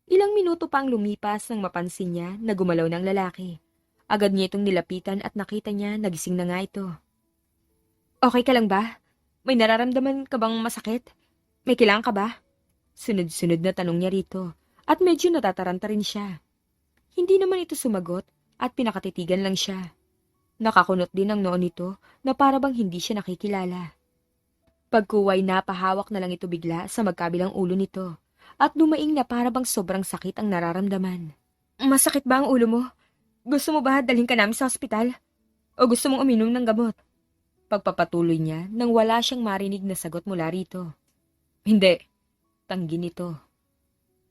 Ilang minuto pang lumipas nang mapansin niya na gumalaw ng lalaki. Agad niya itong nilapitan at nakita niya nagising na nga ito. Okay ka lang ba? May nararamdaman ka bang masakit? May kailangan ka ba? Sunod-sunod na tanong niya rito at medyo natataranta rin siya. Hindi naman ito sumagot at pinakatitigan lang siya. Nakakunot din ang noo nito na para bang hindi siya nakikilala. Pagkuway napahawak na lang ito bigla sa magkabilang ulo nito at dumaing na para bang sobrang sakit ang nararamdaman. Masakit ba ang ulo mo? Gusto mo ba dalhin ka namin sa ospital? O gusto mong uminom ng gamot? Pagpapatuloy niya nang wala siyang marinig na sagot mula rito. Hindi. Tanggi nito.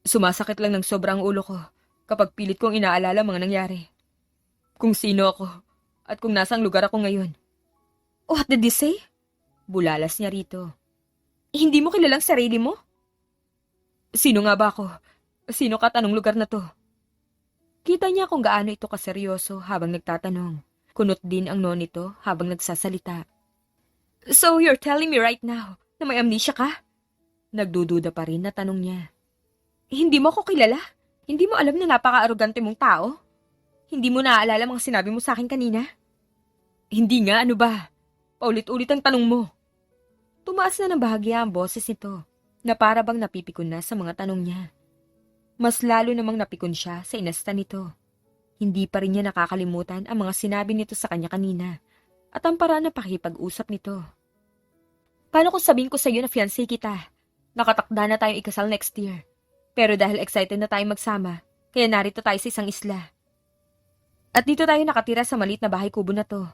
Sumasakit lang ng sobrang ulo ko kapag pilit kong inaalala mga nangyari. Kung sino ako at kung nasang lugar ako ngayon. What did you say? Bulalas niya rito. Hindi mo kilalang sarili mo? Sino nga ba ako? Sino ka at anong lugar na to? Kita niya kung gaano ito kaseryoso habang nagtatanong. Kunot din ang noo nito habang nagsasalita. So you're telling me right now na may amnesia ka? Nagdududa pa rin na tanong niya. Hindi mo ako kilala? Hindi mo alam na napaka-arogante mong tao? Hindi mo naaalala mga sinabi mo sa akin kanina? Hindi nga, ano ba? Paulit-ulit ang tanong mo. Tumaas na ng bahagya ang boses nito na para bang napipikon na sa mga tanong niya. Mas lalo namang napikon siya sa inasta nito. Hindi pa rin niya nakakalimutan ang mga sinabi nito sa kanya kanina at ang paraan na pakipag-usap nito. Paano kung sabihin ko sa iyo na fiancé kita? Nakatakda na tayong ikasal next year. Pero dahil excited na tayong magsama, kaya narito tayo sa isang isla. At dito tayo nakatira sa maliit na bahay kubo na to.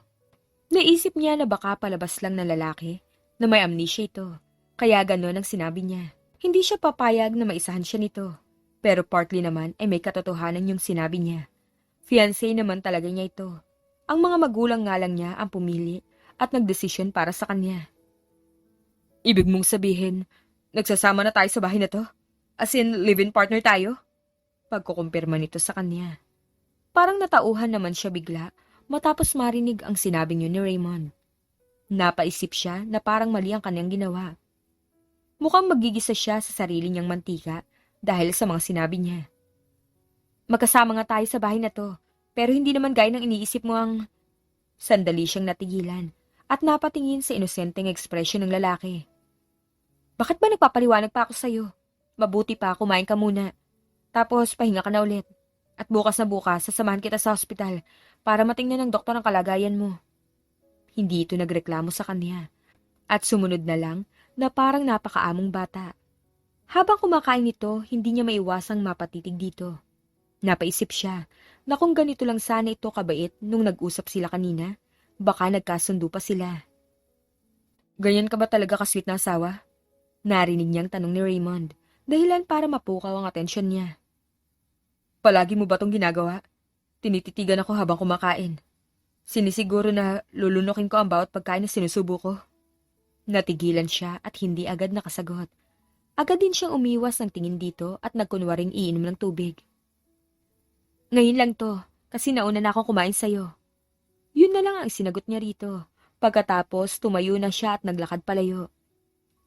Naisip niya na baka palabas lang ng lalaki na may amnesia ito. Kaya gano'n ang sinabi niya. Hindi siya papayag na maisahan siya nito. Pero partly naman ay may katotohanan yung sinabi niya. Fiancé naman talaga niya ito. Ang mga magulang nga lang niya ang pumili at nagdesisyon para sa kanya. Ibig mong sabihin, nagsasama na tayo sa bahay na to? As in, live-in partner tayo? Pagkukumpirma nito sa kanya. Parang natauhan naman siya bigla matapos marinig ang sinabing yun ni Raymond. Napaisip siya na parang mali ang kanyang ginawa. Mukhang magigisa siya sa sarili niyang mantika dahil sa mga sinabi niya. Magkasama nga tayo sa bahay na to, pero hindi naman gaya ng iniisip mo ang... Sandali siyang natigilan at napatingin sa inosenteng ekspresyon ng lalaki. Bakit ba nagpapaliwanag pa ako sa'yo? Mabuti pa kumain ka muna. Tapos pahinga ka na ulit. At bukas na bukas, sasamahan kita sa ospital para matingnan ng doktor ang kalagayan mo. Hindi ito nagreklamo sa kanya. At sumunod na lang na parang napakaamong bata. Habang kumakain ito, hindi niya maiwasang mapatitig dito. Napaisip siya na kung ganito lang sana ito kabait nung nag-usap sila kanina, baka nagkasundo pa sila. Ganyan ka ba talaga kasweet na asawa? Narinig niyang tanong ni Raymond, dahilan para mapukaw ang atensyon niya. Palagi mo ba itong ginagawa? Tinititigan ako habang kumakain. Sinisiguro na lulunukin ko ang bawat pagkain na sinusubo ko. Natigilan siya at hindi agad nakasagot. Agad din siyang umiwas ng tingin dito at nagkunwaring iinom ng tubig. Ngayon lang to, kasi nauna na akong kumain sa'yo. Yun na lang ang sinagot niya rito. Pagkatapos, tumayo na siya at naglakad palayo.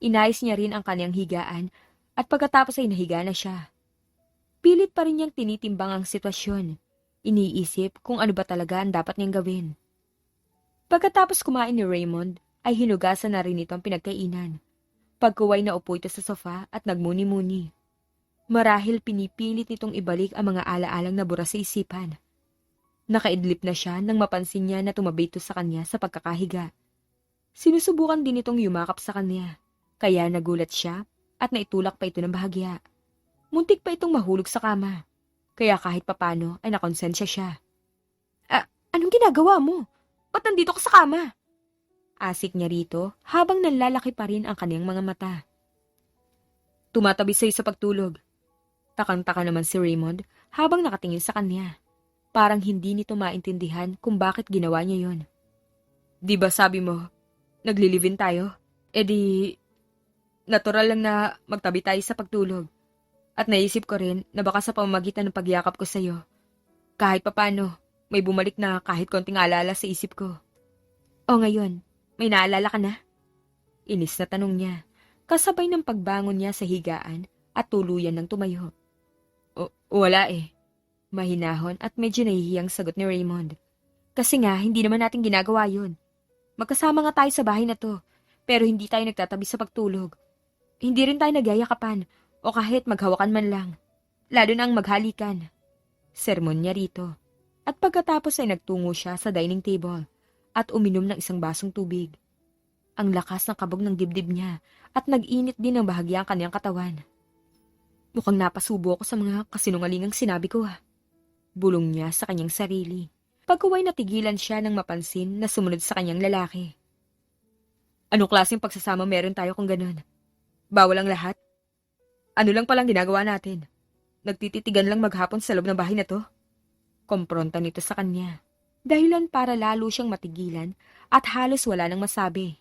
Inayos niya rin ang kanyang higaan at pagkatapos ay nahiga na siya. Pilit pa rin niyang tinitimbang ang sitwasyon. Iniisip kung ano ba talaga ang dapat niyang gawin. Pagkatapos kumain ni Raymond, ay hinugasan na rin ito ang pinagkainan. Pagkuway na upo ito sa sofa at nagmuni-muni. Marahil pinipilit nitong ibalik ang mga alaalang nabura sa isipan. Nakaidlip na siya nang mapansin niya na tumabi ito sa kanya sa pagkakahiga. Sinusubukan din itong yumakap sa kanya, kaya nagulat siya at naitulak pa ito ng bahagya. Muntik pa itong mahulog sa kama, kaya kahit papano ay nakonsensya siya. Anong ginagawa mo? Ba't nandito ka sa kama? Asik niya rito habang nanlalaki pa rin ang kanyang mga mata. Tumatabi sa'yo sa pagtulog. Takang-taka naman si Raymond habang nakatingin sa kanya. Parang hindi nito maintindihan kung bakit ginawa niya yon. Di ba sabi mo, naglilivin tayo? E di, natural lang na magtabi tayo sa pagtulog. At naisip ko rin na baka sa pamamagitan ng pagyakap ko sa'yo, kahit papano, may bumalik na kahit konting alala sa isip ko. O ngayon, may naalala ka na? Inis na tanong niya, kasabay ng pagbangon niya sa higaan at tuluyan ng tumayo. Wala eh. Mahinahon at medyo nahihiyang sagot ni Raymond. Kasi nga, hindi naman natin ginagawa yun. Magkasama nga tayo sa bahay na to, pero hindi tayo nagtatabi sa pagtulog. Hindi rin tayo nagyayakapan, o kahit maghawakan man lang. Lalo na ang maghalikan. Sermon niya rito. At pagkatapos ay nagtungo siya sa dining table at uminom ng isang basong tubig. Ang lakas ng kabog ng dibdib niya at nag-init din ng bahagya ang kanyang katawan. Mukhang napasubo ako sa mga kasinungalingang sinabi ko Bulong niya sa kanyang sarili. Pagkuway natigilan siya nang mapansin na sumunod sa kanyang lalaki. Anong klaseng pagsasama meron tayo kung ganun? Bawal ang lahat? Ano lang palang ginagawa natin? Nagtititigan lang maghapon sa loob ng bahay na to? Kompronta nito sa kanya. Dahilan para lalo siyang matigilan at halos wala nang masabi.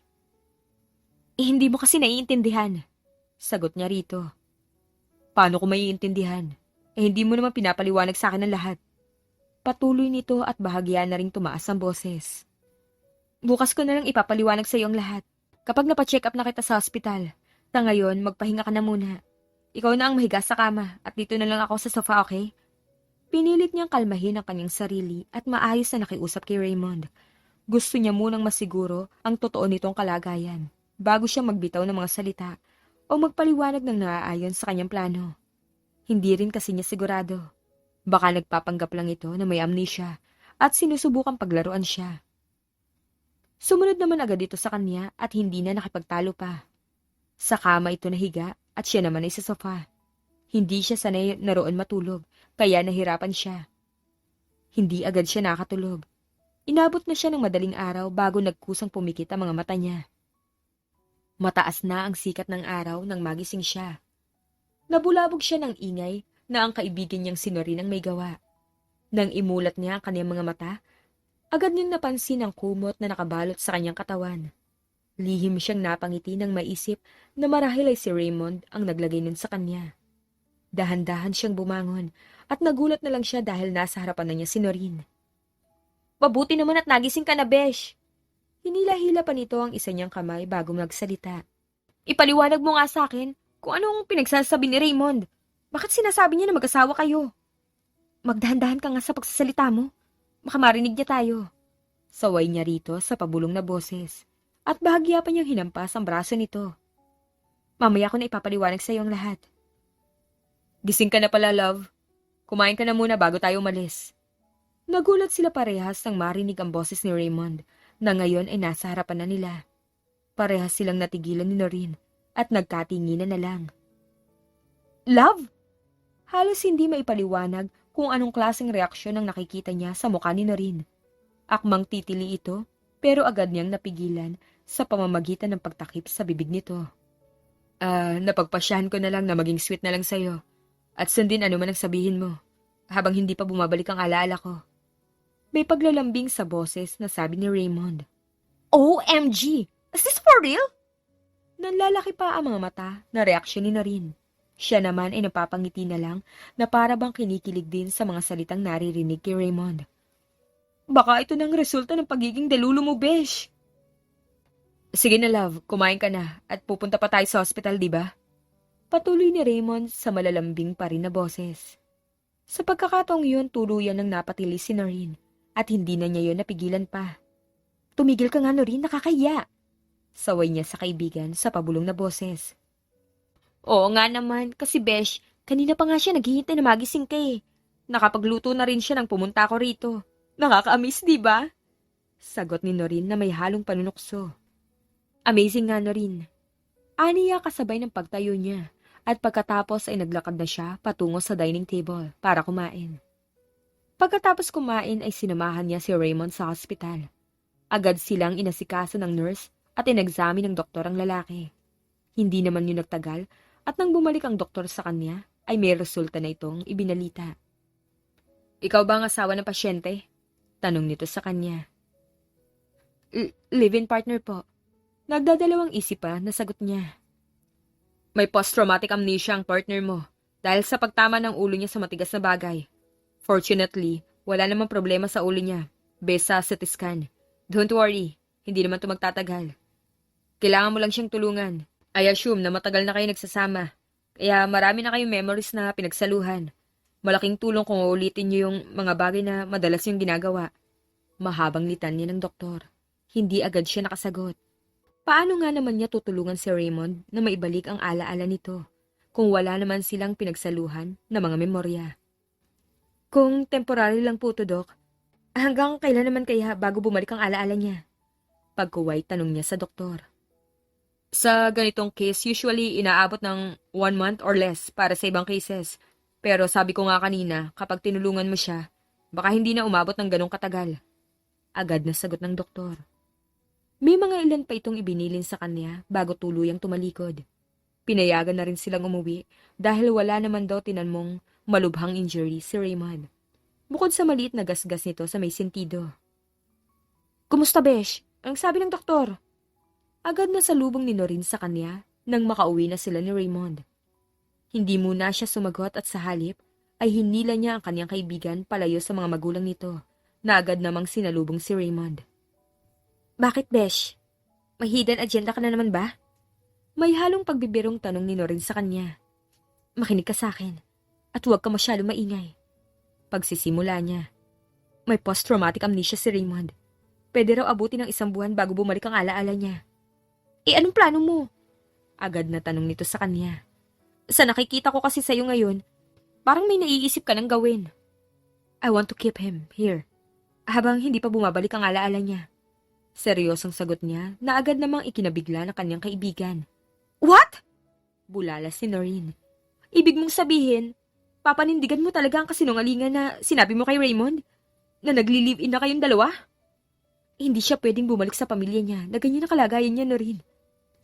Hindi mo kasi naiintindihan. Sagot niya rito. Paano ko maiintindihan? Hindi mo naman pinapaliwanag sa akin ang lahat. Patuloy nito at bahagya na ring tumaas ang boses. Bukas ko na lang ipapaliwanag sa iyo ang lahat. Kapag napacheck up na kita sa ospital, sa ngayon magpahinga ka na muna. Ikaw na ang mahiga sa kama at dito na lang ako sa sofa, okay? Pinilit niyang kalmahin ang kanyang sarili at maayos na nakiusap kay Raymond. Gusto niya munang masiguro ang totoo nitong kalagayan bago siya magbitaw ng mga salita o magpaliwanag ng naaayon sa kanyang plano. Hindi rin kasi niya sigurado. Baka nagpapanggap lang ito na may amnesia at sinusubukang paglaruan siya. Sumunod naman agad ito sa kanya at hindi na nakipagtalo pa. Sa kama ito nahiga at siya naman ay sa sofa. Hindi siya sanay naroon matulog, kaya nahirapan siya. Hindi agad siya nakatulog. Inabot na siya ng madaling araw bago nagkusang pumikit ang mga mata niya. Mataas na ang sikat ng araw nang magising siya. Nabulabog siya ng ingay na ang kaibigan niyang sinorin ang may gawa. Nang imulat niya ang kanyang mga mata, agad niyang napansin ang kumot na nakabalot sa kanyang katawan. Lihim siyang napangiti nang maisip na marahil ay si Raymond ang naglagay nun sa kanya. Dahan-dahan siyang bumangon at nagulat na lang siya dahil nasa harapan na niya si Noreen. Mabuti naman at nagising ka na, Besh. Hinila-hila pa nito ang isa niyang kamay bago magsalita. Ipaliwanag mo nga sa akin kung anong pinagsasabi ni Raymond. Bakit sinasabi niya na mag-asawa kayo? Magdahan-dahan ka nga sa pagsasalita mo. Baka marinig niya tayo. Saway niya rito sa pabulong na boses. At bahagya pa niyang hinampas ang braso nito. Mamaya ko na ipapaliwanag sa iyo ang lahat. Gising ka na pala, love. Kumain ka na muna bago tayo umalis. Nagulat sila parehas nang marinig ang boses ni Raymond na ngayon ay nasa harapan na nila. Parehas silang natigilan ni Noreen at nagkatinginan na lang. Love? Halos hindi maipaliwanag kung anong klaseng reaksyon ang nakikita niya sa mukha ni Noreen. Akmang titili ito pero agad niyang napigilan sa pamamagitan ng pagtakip sa bibig nito. Napagpasyahan ko na lang na maging sweet na lang sa'yo at sundin ano man ang sabihin mo habang hindi pa bumabalik ang alaala ko. May paglalambing sa boses na sabi ni Raymond. OMG! Is this for real? Nanlalaki pa ang mga mata na reaksyon ni Noreen. Siya naman ay napapangiti na lang na para bang kinikilig din sa mga salitang naririnig kay Raymond. Baka ito nang resulta ng pagiging delulo mo, besh. Sige na, love. Kumain ka na at pupunta pa tayo sa hospital, di ba? Patuloy ni Raymond sa malalambing pa rin na boses. Sa pagkakataong yun, tuluyan ng napatili si Noreen at hindi na niya yun napigilan pa. Tumigil ka nga, Noreen, nakakahiya. Saway niya sa kaibigan sa pabulong na boses. Oo nga naman, kasi besh, kanina pa nga siya naghihintay na magising ka eh. Nakapagluto na rin siya nang pumunta ako rito. Nakaka-amaze, di ba? Sagot ni Noreen na may halong panunukso. Amazing nga, Noreen. Aniya kasabay ng pagtayo niya at pagkatapos ay naglakad na siya patungo sa dining table para kumain. Pagkatapos kumain ay sinamahan niya si Raymond sa hospital. Agad silang inasikaso ng nurse at inexamine ng doktor ang lalaki. Hindi naman yun nagtagal at nang bumalik ang doktor sa kanya ay may resulta na itong ibinalita. Ikaw ba ang asawa ng pasyente? Tanong nito sa kanya. Live-in partner po. Nagdadalawang isip pa na sagot niya. May post-traumatic amnesia ang partner mo dahil sa pagtama ng ulo niya sa matigas na bagay. Fortunately, wala namang problema sa ulo niya based sa CT scan. Don't worry, hindi naman ito magtatagal. Kailangan mo lang siyang tulungan. I assume na matagal na kayo nagsasama. Kaya marami na kayong memories na pinagsaluhan. Malaking tulong kung uulitin niyo yung mga bagay na madalas yung ginagawa. Mahabang litan niya ng doktor. Hindi agad siya nakasagot. Paano nga naman niya tutulungan si Raymond na maibalik ang alaala nito kung wala naman silang pinagsaluhan na mga memorya? Kung temporary lang po to, Doc, hanggang kailan naman kaya bago bumalik ang alaala niya? Pagkuway tanong niya sa doktor. Sa ganitong case, usually inaabot ng 1 month or less para sa ibang cases. Pero sabi ko nga kanina, kapag tinulungan mo siya, baka hindi na umabot ng ganong katagal. Agad na sagot ng doktor. May mga ilan pa itong ibinilin sa kanya bago tuluyang tumalikod. Pinayagan na rin silang umuwi dahil wala naman daw tinanmong malubhang injury si Raymond. Bukod sa maliit na gasgas nito sa may sentido. Kumusta, besh? Ang sabi ng doktor? Agad na salubong ni Noreen sa kanya nang makauwi na sila ni Raymond. Hindi muna siya sumagot at sa halip ay hinila niya ang kanyang kaibigan palayo sa mga magulang nito na agad namang sinalubong si Raymond. Bakit, besh? May hidden agenda ka na naman ba? May halong pagbibirong tanong ni Noreen sa kanya. Makinig ka sa akin at huwag ka masyadong maingay. Pagsisimula niya. May post-traumatic amnesia si Raymond. Pwede raw abutin ng 1 buwan bago bumalik ang alaala niya. Anong plano mo? Agad na tanong nito sa kanya. Sa nakikita ko kasi sa'yo ngayon, parang may naiisip ka ng gawin. I want to keep him here. Habang hindi pa bumabalik ang alaala niya. Seryosong sagot niya na agad namang ikinabigla ng kanyang kaibigan. What? Bulala si Noreen. Ibig mong sabihin, papanindigan mo talaga ang kasinungalingan na sinabi mo kay Raymond? Na nagli-live-in na kayong dalawa? Hindi siya pwedeng bumalik sa pamilya niya na ganyan na kalagayan niya, Noreen.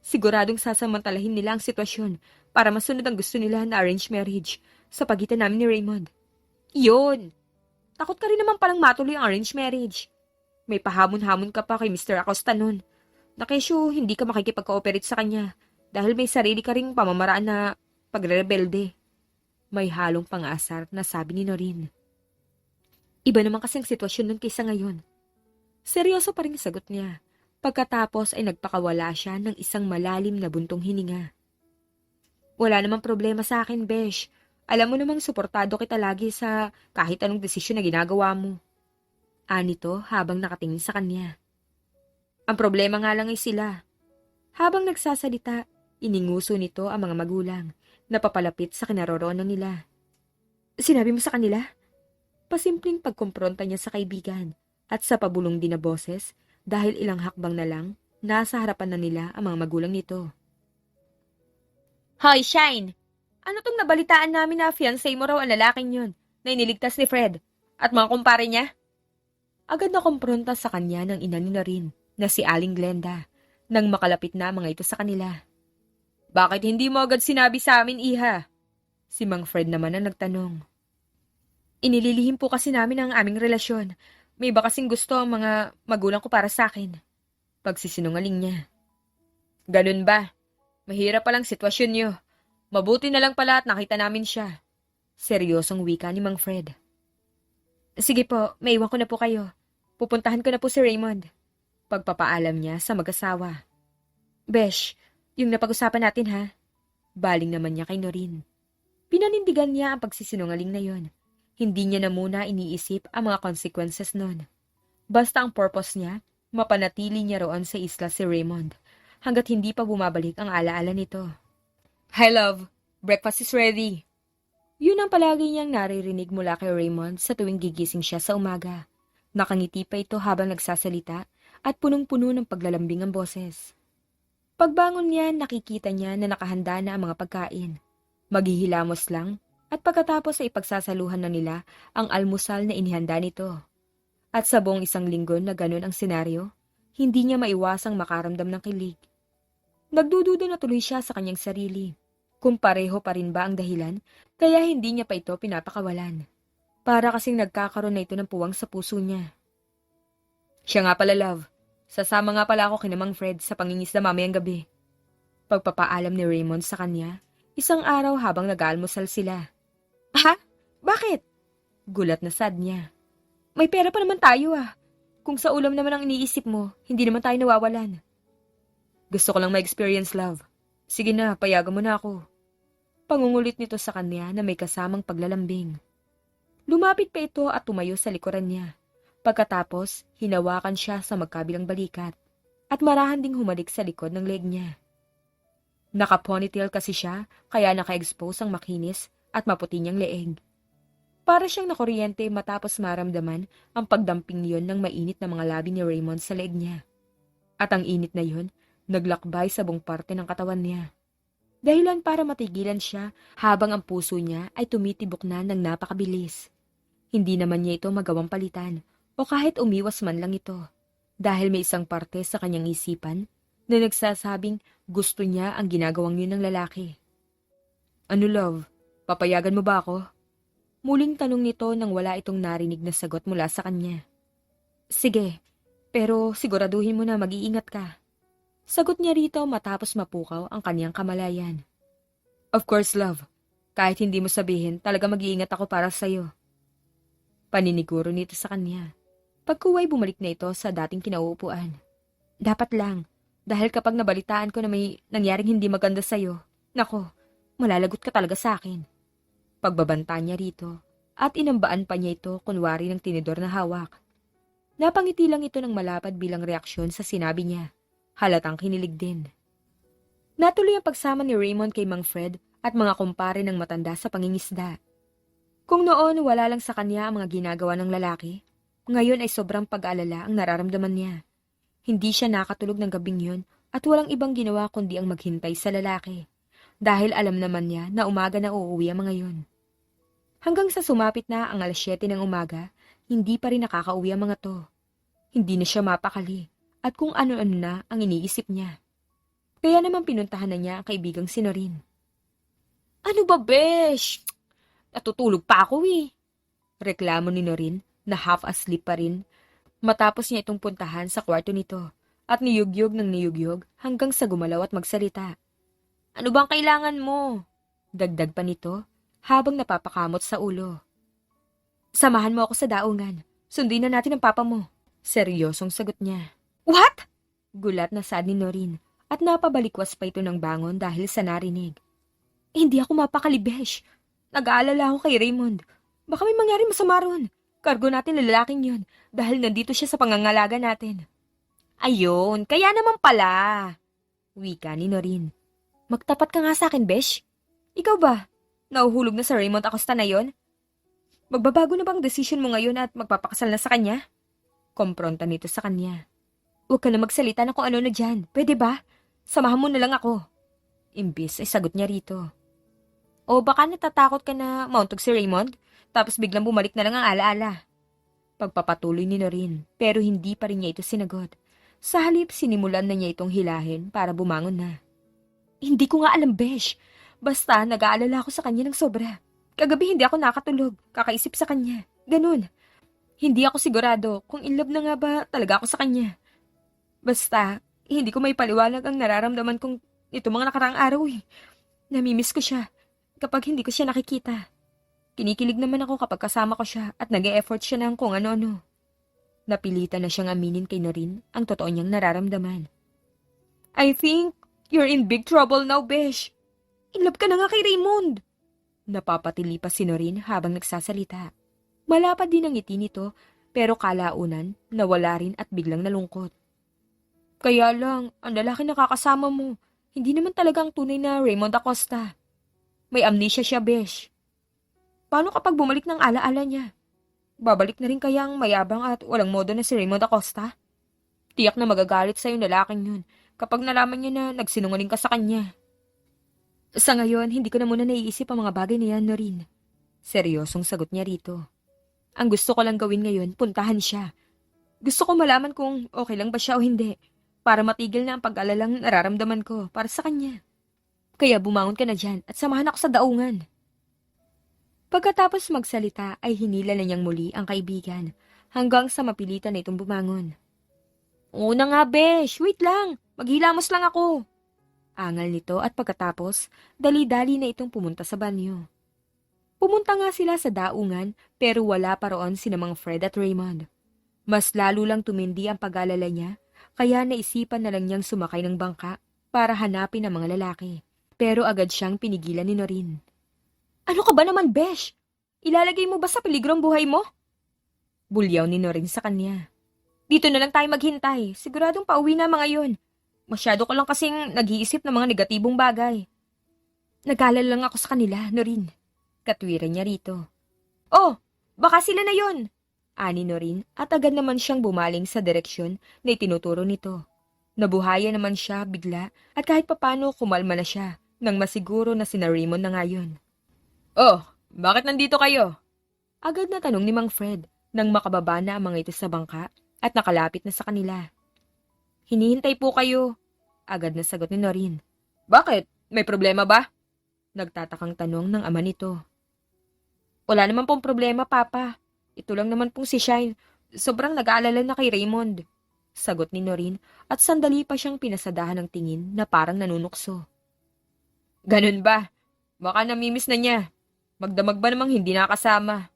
Siguradong sasamantalahin nila ang sitwasyon para masunod ang gusto nila na arranged marriage sa pagitan namin ni Raymond. Yun! Takot ka rin naman palang matuloy ang arranged marriage. May pahamon-hamon ka pa kay Mr. Acosta nun. Na kesyo hindi ka makikipag-cooperate sa kanya dahil may sarili ka ring pamamaraan na pagre-rebelde. May halong pang-asar na sabi ni Noreen. Iba naman kasi ang sitwasyon nun kaysa ngayon. Seryoso pa rin sagot niya. Pagkatapos ay nagpakawala siya ng isang malalim na buntong hininga. Wala namang problema sa akin, Besh. Alam mo namang suportado kita lagi sa kahit anong desisyon na ginagawa mo. Anito habang nakatingin sa kanya. Ang problema nga lang ay sila. Habang nagsasalita, ininguso nito ang mga magulang na papalapit sa kinaroroonan nila. Sinabi mo sa kanila? Pasimpleng pagkumpronta niya sa kaibigan at sa pabulong din na boses dahil ilang hakbang na lang, nasa harapan na nila ang mga magulang nito. Hoy, Shine! Ano tong nabalitaan namin na fiancé mo raw ang lalaking yun na iniligtas ni Fred at mga kumpare niya? Agad na kumpronta sa kanya ng ina ni Noreen na si Aling Glenda nang makalapit na mga ito sa kanila. Bakit hindi mo agad sinabi sa amin, iha? Si Mang Fred naman ang nagtanong. Inililihim po kasi namin ang aming relasyon. May iba kasing gusto ang mga magulang ko para sa akin. Pagsisinungaling niya. Ganun ba? Mahirap palang sitwasyon niyo. Mabuti na lang pala at nakita namin siya. Seryosong wika ni Mang Fred. Sige po, maiwan ko na po kayo. Pupuntahan ko na po si Raymond. Pagpapaalam niya sa mag-asawa. Besh, yung napag-usapan natin ha. Baling naman niya kay Noreen. Pinanindigan niya ang pagsisinungaling na yon. Hindi niya na muna iniisip ang mga consequences nun. Basta ang purpose niya, mapanatili niya roon sa isla si Raymond, hanggat hindi pa bumabalik ang alaala nito. Hi love, breakfast is ready. Yun ang palagi niyang naririnig mula kay Raymond sa tuwing gigising siya sa umaga. Nakangiti pa ito habang nagsasalita at punong-puno ng paglalambing ang boses. Pagbangon niya, nakikita niya na nakahanda na ang mga pagkain. Maghihilamos lang at pagkatapos ay ipagsasaluhan na nila ang almusal na inihanda nito. At sa buong isang linggo na ganun ang senaryo, hindi niya maiwasang makaramdam ng kilig. Nagdududa na tuloy siya sa kanyang sarili. Kung pareho pa rin ba ang dahilan, kaya hindi niya pa ito pinapakawalan. Para kasing nagkakaroon na ito ng puwang sa puso niya. Siya nga pala, love. Sasama nga pala ako kina Mang Fred sa pangingisda mamayang gabi. Pagpapaalam ni Raymond sa kanya, isang araw habang nag-aalmusal sila. Ha? Bakit? Gulat na sad niya. May pera pa naman tayo ah. Kung sa ulam naman ang iniisip mo, hindi naman tayo nawawalan. Gusto ko lang ma-experience, love. Sige na, payagan mo na ako. Pangungulit nito sa kanya na may kasamang paglalambing. Lumapit pa ito at tumayo sa likuran niya. Pagkatapos, hinawakan siya sa magkabilang balikat at marahan ding humalik sa likod ng leg niya. Naka-ponytail kasi siya, kaya naka-expose ang makinis at maputi niyang leeg. Para siyang nakuryente matapos maramdaman ang pagdamping niyon ng mainit na mga labi ni Raymond sa leeg niya. At ang init na yun, naglakbay sa buong parte ng katawan niya. Dahilan para matigilan siya habang ang puso niya ay tumitibok na ng napakabilis. Hindi naman niya ito magawang palitan o kahit umiwas man lang ito dahil may isang parte sa kanyang isipan na nagsasabing gusto niya ang ginagawang yun ng lalaki. Ano love? Papayagan mo ba ako? Muling tanong nito nang wala itong narinig na sagot mula sa kanya. Sige, pero siguraduhin mo na mag-iingat ka. Sagot niya rito matapos mapukaw ang kanyang kamalayan. Of course, love. Kahit hindi mo sabihin, talaga mag-iingat ako para sa'yo. Paniniguro nito sa kanya. Pagkuway bumalik na ito sa dating kinauupuan. Dapat lang, dahil kapag nabalitaan ko na may nangyaring hindi maganda sa'yo, nako, malalagot ka talaga sa akin. Pagbabanta niya rito, at inambaan pa niya ito kunwari ng tinidor na hawak. Napangiti lang ito ng malapad bilang reaksyon sa sinabi niya. Halatang kinilig din. Natuloy ang pagsama ni Raymond kay Mang Fred at mga kumpare ng matanda sa pangingisda. Kung noon wala lang sa kanya ang mga ginagawa ng lalaki, ngayon ay sobrang pag-aalala ang nararamdaman niya. Hindi siya nakatulog ng gabing yun at walang ibang ginawa kundi ang maghintay sa lalaki. Dahil alam naman niya na umaga na uuwi ang mga yun. Hanggang sa sumapit na ang 7:00 ng umaga, hindi pa rin nakakauwi ang mga to. Hindi na siya mapakali. At kung ano-ano na ang iniisip niya. Kaya naman pinuntahan na niya ang kaibigang si Noreen. Ano ba, besh? Natutulog pa ako eh. Reklamo ni Noreen na half asleep pa rin matapos niya itong puntahan sa kwarto nito at niyugyog ng niyugyog hanggang sa gumalaw at magsalita. Ano bang kailangan mo? Dagdag pa nito habang napapakamot sa ulo. Samahan mo ako sa daungan. Sundin na natin ang papa mo. Seryosong sagot niya. What? Gulat na sad ni Norin at napabalikwas pa ito ng bangon dahil sa narinig. Hindi ako mapakali, besh. Nag-aalala ako kay Raymond. Baka may mangyari masama ron. Kargo natin ang lalaking yun dahil nandito siya sa pangangalaga natin. Ayun, kaya naman pala. Wika ni Norin. Magtapat ka nga sa akin, besh. Ikaw ba? Nauhulog na sa Raymond Acosta na yon? Magbabago na bang desisyon mo ngayon at magpapakasal na sa kanya? Kompronta nito sa kanya. Huwag ka na magsalita na kung ano na dyan. Pwede ba? Samahan mo na lang ako. Imbis ay sagot niya rito. O baka natatakot ka na mauntog si Raymond, tapos biglang bumalik na lang ang alaala. Pagpapatuloy ni Norin, pero hindi pa rin niya ito sinagot. Sa halip, sinimulan na niya itong hilahin para bumangon na. Hindi ko nga alam, besh. Basta, nag-aalala ako sa kanya ng sobra. Kagabi hindi ako nakatulog, kakaisip sa kanya. Ganun. Hindi ako sigurado kung in love na nga ba talaga ako sa kanya. Basta, hindi ko may paliwanag ang nararamdaman kong ito mga nakaraang araw eh. Namimiss ko siya kapag hindi ko siya nakikita. Kinikilig naman ako kapag kasama ko siya at nag-e-effort siya ng kung ano-ano. Napilitan na siyang aminin kay Norin ang totoo niyang nararamdaman. I think you're in big trouble now, besh. In love ka na nga kay Raymond. Napapatili pa si Norin habang nagsasalita. Malapad din ang ngiti nito pero kalaunan nawala rin at biglang nalungkot. Kaya lang, ang lalaki na kakasama mo, hindi naman talaga ang tunay na Raymond Acosta. May amnesia siya, besh. Paano kapag bumalik ng alaala niya? Babalik na rin kaya ang mayabang at walang modo na si Raymond Acosta? Tiyak na magagalit sa'yo lalaking yun kapag nalaman niya na nagsinungaling ka sa kanya. Sa ngayon, hindi ko na muna naiisip ang mga bagay na yan, Norin. Seryosong sagot niya rito. Ang gusto ko lang gawin ngayon, puntahan siya. Gusto ko malaman kung okay lang ba siya o hindi, para matigil na ang pag-alalang nararamdaman ko para sa kanya. Kaya bumangon ka na dyan at samahan ako sa daungan. Pagkatapos magsalita ay hinila na niyang muli ang kaibigan hanggang sa mapilitan na itong bumangon. Una nga, besh, wait lang, maghilamos lang ako. Angal nito at pagkatapos, dali-dali na itong pumunta sa banyo. Pumunta nga sila sa daungan pero wala pa roon sina Mang Fred at Raymond. Mas lalo lang tumindi ang pag-alala niya kaya naisipan na lang niyang sumakay ng bangka para hanapin ang mga lalaki. Pero agad siyang pinigilan ni Norin. Ano ka ba naman, besh? Ilalagay mo ba sa peligro ang buhay mo? Bulyaw ni Norin sa kanya. Dito na lang tayo maghintay. Siguradong pauwi na mga yon. Masyado ko lang kasing nag-iisip ng mga negatibong bagay. Nag-alala lang ako sa kanila, Norin. Katwiran niya rito. Oh, baka sila na yon. Ani Norin at agad naman siyang bumaling sa direksyon na itinuturo nito. Nabuhaya naman siya bigla at kahit papano kumalma na siya nang masiguro na sina Raymond na ngayon. Oh, bakit nandito kayo? Agad na tanong ni Mang Fred nang makababa na ang mga ito sa bangka at nakalapit na sa kanila. Hinihintay po kayo. Agad na sagot ni Norin. Bakit? May problema ba? Nagtatakang tanong ng ama nito. Wala naman pong problema, Papa. Ito lang naman pong si Shine. Sobrang nag-aalala na kay Raymond. Sagot ni Norin at sandali pa siyang pinasadahan ng tingin na parang nanunukso. Ganun ba? Baka namimiss na niya. Magdamag ba namang hindi nakasama?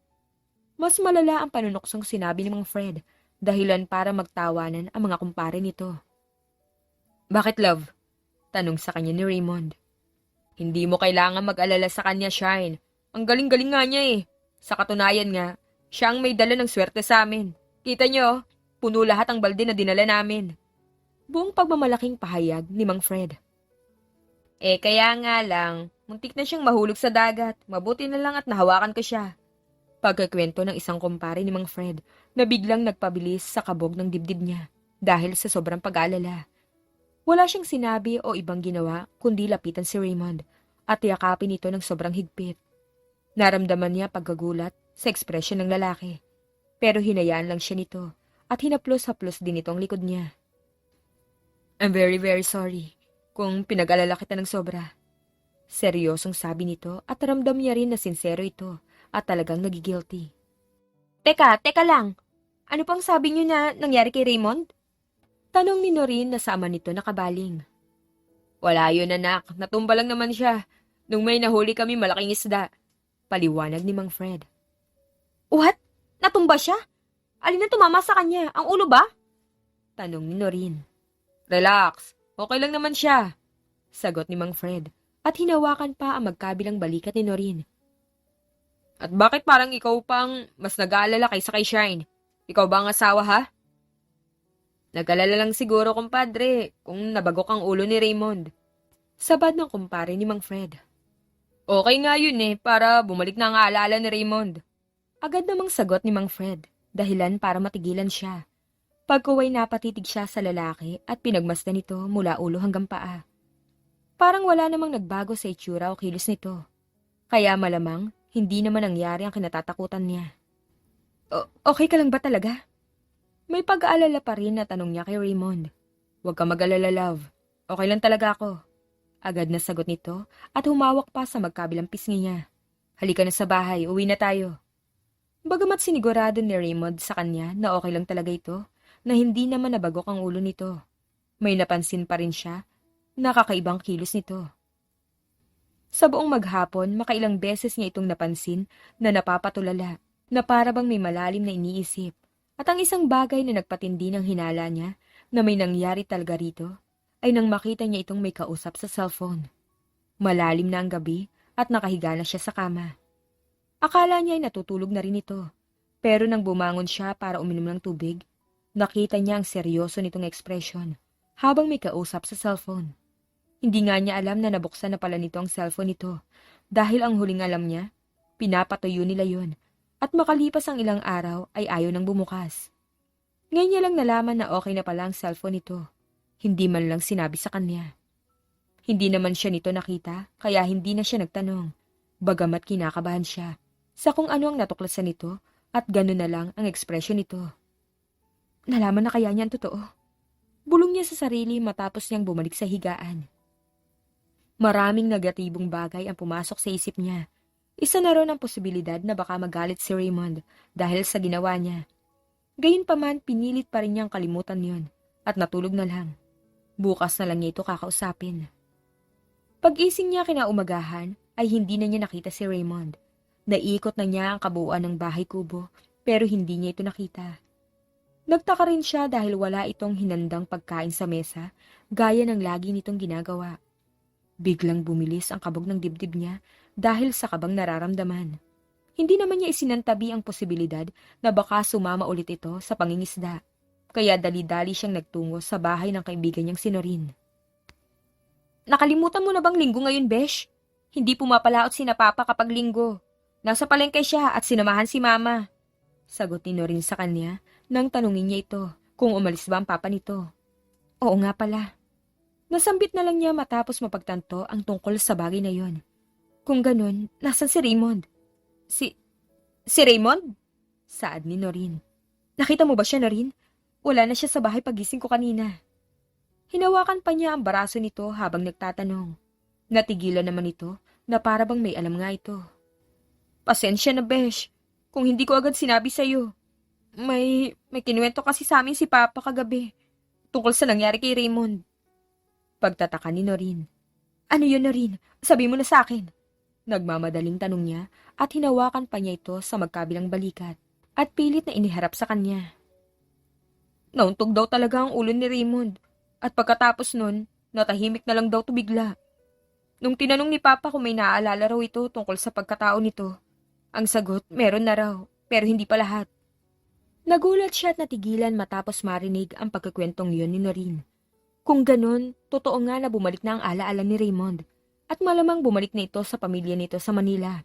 Mas malala ang panunuksong sinabi ni Mang Fred, dahilan para magtawanan ang mga kumpare nito. Bakit, love? Tanong sa kanya ni Raymond. Hindi mo kailangan mag-alala sa kanya, Shine. Ang galing-galing nga niya eh. Sa katunayan nga, siya ang may dala ng swerte sa amin. Kita niyo, puno lahat ang balde na dinala namin. Buong pagmamalaking pahayag ni Mang Fred. Kaya nga lang, muntik na siyang mahulog sa dagat. Mabuti na lang at nahawakan ko siya. Pagkakwento ng isang kumpare ni Mang Fred na biglang nagpabilis sa kabog ng dibdib niya dahil sa sobrang pag-aalala. Wala siyang sinabi o ibang ginawa kundi lapitan si Raymond at yakapin ito ng sobrang higpit. Naramdaman niya pagkagulat sa ekspresyon ng lalaki pero hinayaan lang siya nito at hinaplos-haplos din itong likod niya. I'm very very sorry kung pinag-alala kita ng sobra. Seryosong sabi nito at ramdam niya rin na sincero ito at talagang nagigilty. Teka lang. Ano pang sabi niyo na nangyari kay Raymond? Tanong ni Norin na sa ama nito nakabaling. Wala yun, anak. Natumba lang naman siya. Nung may nahuli kami malaking isda. Paliwanag ni Mang Fred. What? Natumba siya? Alin na tumama sa kanya? Ang ulo ba? Tanong ni Norin. Relax, okay lang naman siya. Sagot ni Mang Fred at hinawakan pa ang magkabilang balikat ni Noreen. At bakit parang ikaw pang mas nag-aalala kaysa kay Shine? Ikaw ba ang asawa ha? Nag-alala lang siguro kumpadre kung nabagok ang ulo ni Raymond. Sabad ng kumpare ni Mang Fred. Okay nga yun para bumalik na ang alaala ni Raymond. Agad namang sagot ni Mang Fred, dahilan para matigilan siya. Pagkuway napatitig siya sa lalaki at pinagmasdan nito mula ulo hanggang paa. Parang wala namang nagbago sa itsura o kilos nito. Kaya malamang, hindi naman nangyari ang kinatatakutan niya. Okay ka lang ba talaga? May pag-aalala pa rin na tanong niya kay Raymond. Huwag ka mag-alala, love. Okay lang talaga ako. Agad na sagot nito at humawak pa sa magkabilang pisngi niya. Halika na sa bahay, uwi na tayo. Bagamat sinigurado ni Raymond sa kanya na okay lang talaga ito, na hindi naman nabagok ang ulo nito. May napansin pa rin siya na kakaibang kilos nito. Sa buong maghapon, makailang beses niya itong napansin na napapatulala, na para bang may malalim na iniisip. At ang isang bagay na nagpatindi ng hinala niya na may nangyari talaga rito ay nang makita niya itong may kausap sa cellphone. Malalim na ang gabi at nakahiga na siya sa kama. Akala niya ay natutulog na rin ito, pero nang bumangon siya para uminom ng tubig, nakita niya ang seryoso nitong ekspresyon habang may kausap sa cellphone. Hindi nga niya alam na nabuksan na pala nito ang cellphone nito dahil ang huling alam niya, pinapatuyo nila yon. At makalipas ang ilang araw ay ayaw nang bumukas. Ngayon niya lang nalaman na okay na pala ang cellphone nito. Hindi man lang sinabi sa kanya. Hindi naman siya nito nakita, kaya hindi na siya nagtanong. Bagamat kinakabahan siya sa kung ano ang natuklasan nito at gano'n na lang ang ekspresyon nito. Nalaman na kaya niya ang totoo? Bulong niya sa sarili matapos niyang bumalik sa higaan. Maraming negatibong bagay ang pumasok sa isip niya. Isa na ron ang posibilidad na baka magalit si Raymond dahil sa ginawa niya. Gayunpaman, pinilit pa rin niyang kalimutan yon at natulog na lang. Bukas na lang niya ito kakausapin. Pag-ising niya kinaumagahan ay hindi na niya nakita si Raymond. Naiikot na niya ang kabuuan ng bahay kubo pero hindi niya ito nakita. Nagtaka rin siya dahil wala itong hinandang pagkain sa mesa gaya ng lagi nitong ginagawa. Biglang bumilis ang kabog ng dibdib niya dahil sa kabang nararamdaman. Hindi naman niya isinantabi ang posibilidad na baka sumama ulit ito sa pangingisda. Kaya dali-dali siyang nagtungo sa bahay ng kaibigan niyang si Noreen. Nakalimutan mo na bang linggo ngayon, Besh? Hindi pumapalaot si na Papa kapag linggo. Nasa palengke siya at sinamahan si Mama. Sagot ni Noreen sa kanya nang tanungin niya ito kung umalis ba ang papa nito. Oo nga pala. Nasambit na lang niya matapos mapagtanto ang tungkol sa bagay na yon. Kung ganun, nasan si Raymond? Si Raymond? Saad ni Noreen. Nakita mo ba siya, Noreen? Wala na siya sa bahay pagising ko kanina. Hinawakan pa niya ang baraso nito habang nagtatanong. Natigilan naman ito na para bang may alam nga ito. Pasensya na, Besh. Kung hindi ko agad sinabi sa'yo. May kinuwento kasi sa amin si Papa kagabi. Tungkol sa nangyari kay Raymond. Pagtataka ni Noreen. Ano yun, Noreen? Sabi mo na sa akin. Nagmamadaling tanong niya at hinawakan pa niya ito sa magkabilang balikat at pilit na iniharap sa kanya. Nauntog daw talaga ang ulo ni Raymond at pagkatapos nun, natahimik na lang daw to bigla. Nung tinanong ni Papa kung may naaalala raw ito tungkol sa pagkatao nito, ang sagot, meron na raw, pero hindi pa lahat. Nagulat siya at natigilan matapos marinig ang pagkakwentong yun ni Noreen. Kung ganun, totoo nga na bumalik na ang alaala ni Raymond at malamang bumalik na ito sa pamilya nito sa Manila.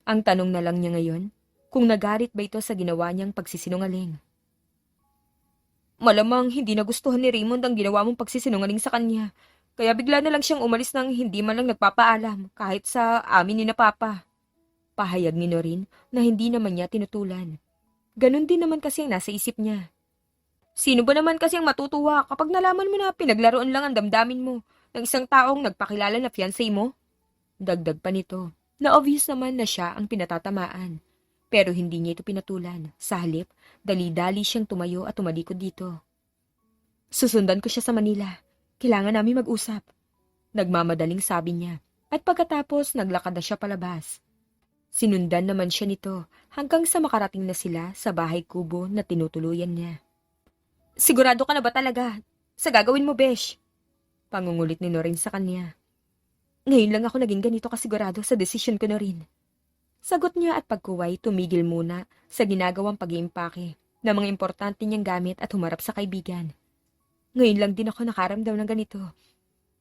Ang tanong na lang niya ngayon, kung nagalit ba ito sa ginawa niyang pagsisinungaling. Malamang hindi nagustuhan ni Raymond ang ginawa mong pagsisinungaling sa kanya, kaya bigla na lang siyang umalis nang hindi man lang nagpapaalam kahit sa amin ni na Papa. Pahayag ni Noreen na hindi naman niya tinutulan. Ganon din naman kasi ang nasa isip niya. Sino ba naman kasi ang matutuwa kapag nalaman mo na pinaglaruan lang ang damdamin mo ng isang taong nagpakilala na fiancé mo? Dagdag pa nito, na obvious naman na siya ang pinatatamaan. Pero hindi niya ito pinatulan. Sa halip, dali-dali siyang tumayo at tumalikod dito. Susundan ko siya sa Manila. Kailangan namin mag-usap. Nagmamadaling sabi niya. At pagkatapos, naglakad na siya palabas. Sinundan naman siya nito hanggang sa makarating na sila sa bahay kubo na tinutuluyan niya. Sigurado ka na ba talaga? sa gagawin mo, besh. Pangungulit ni Noreen sa kanya. Ngayon lang ako naging ganito kasigurado sa desisyon ko, Noreen. Sagot niya at pagkuway tumigil muna sa ginagawang pag-iimpake ng mga importante niyang gamit at humarap sa kaibigan. Ngayon lang din ako nakaramdam ng ganito.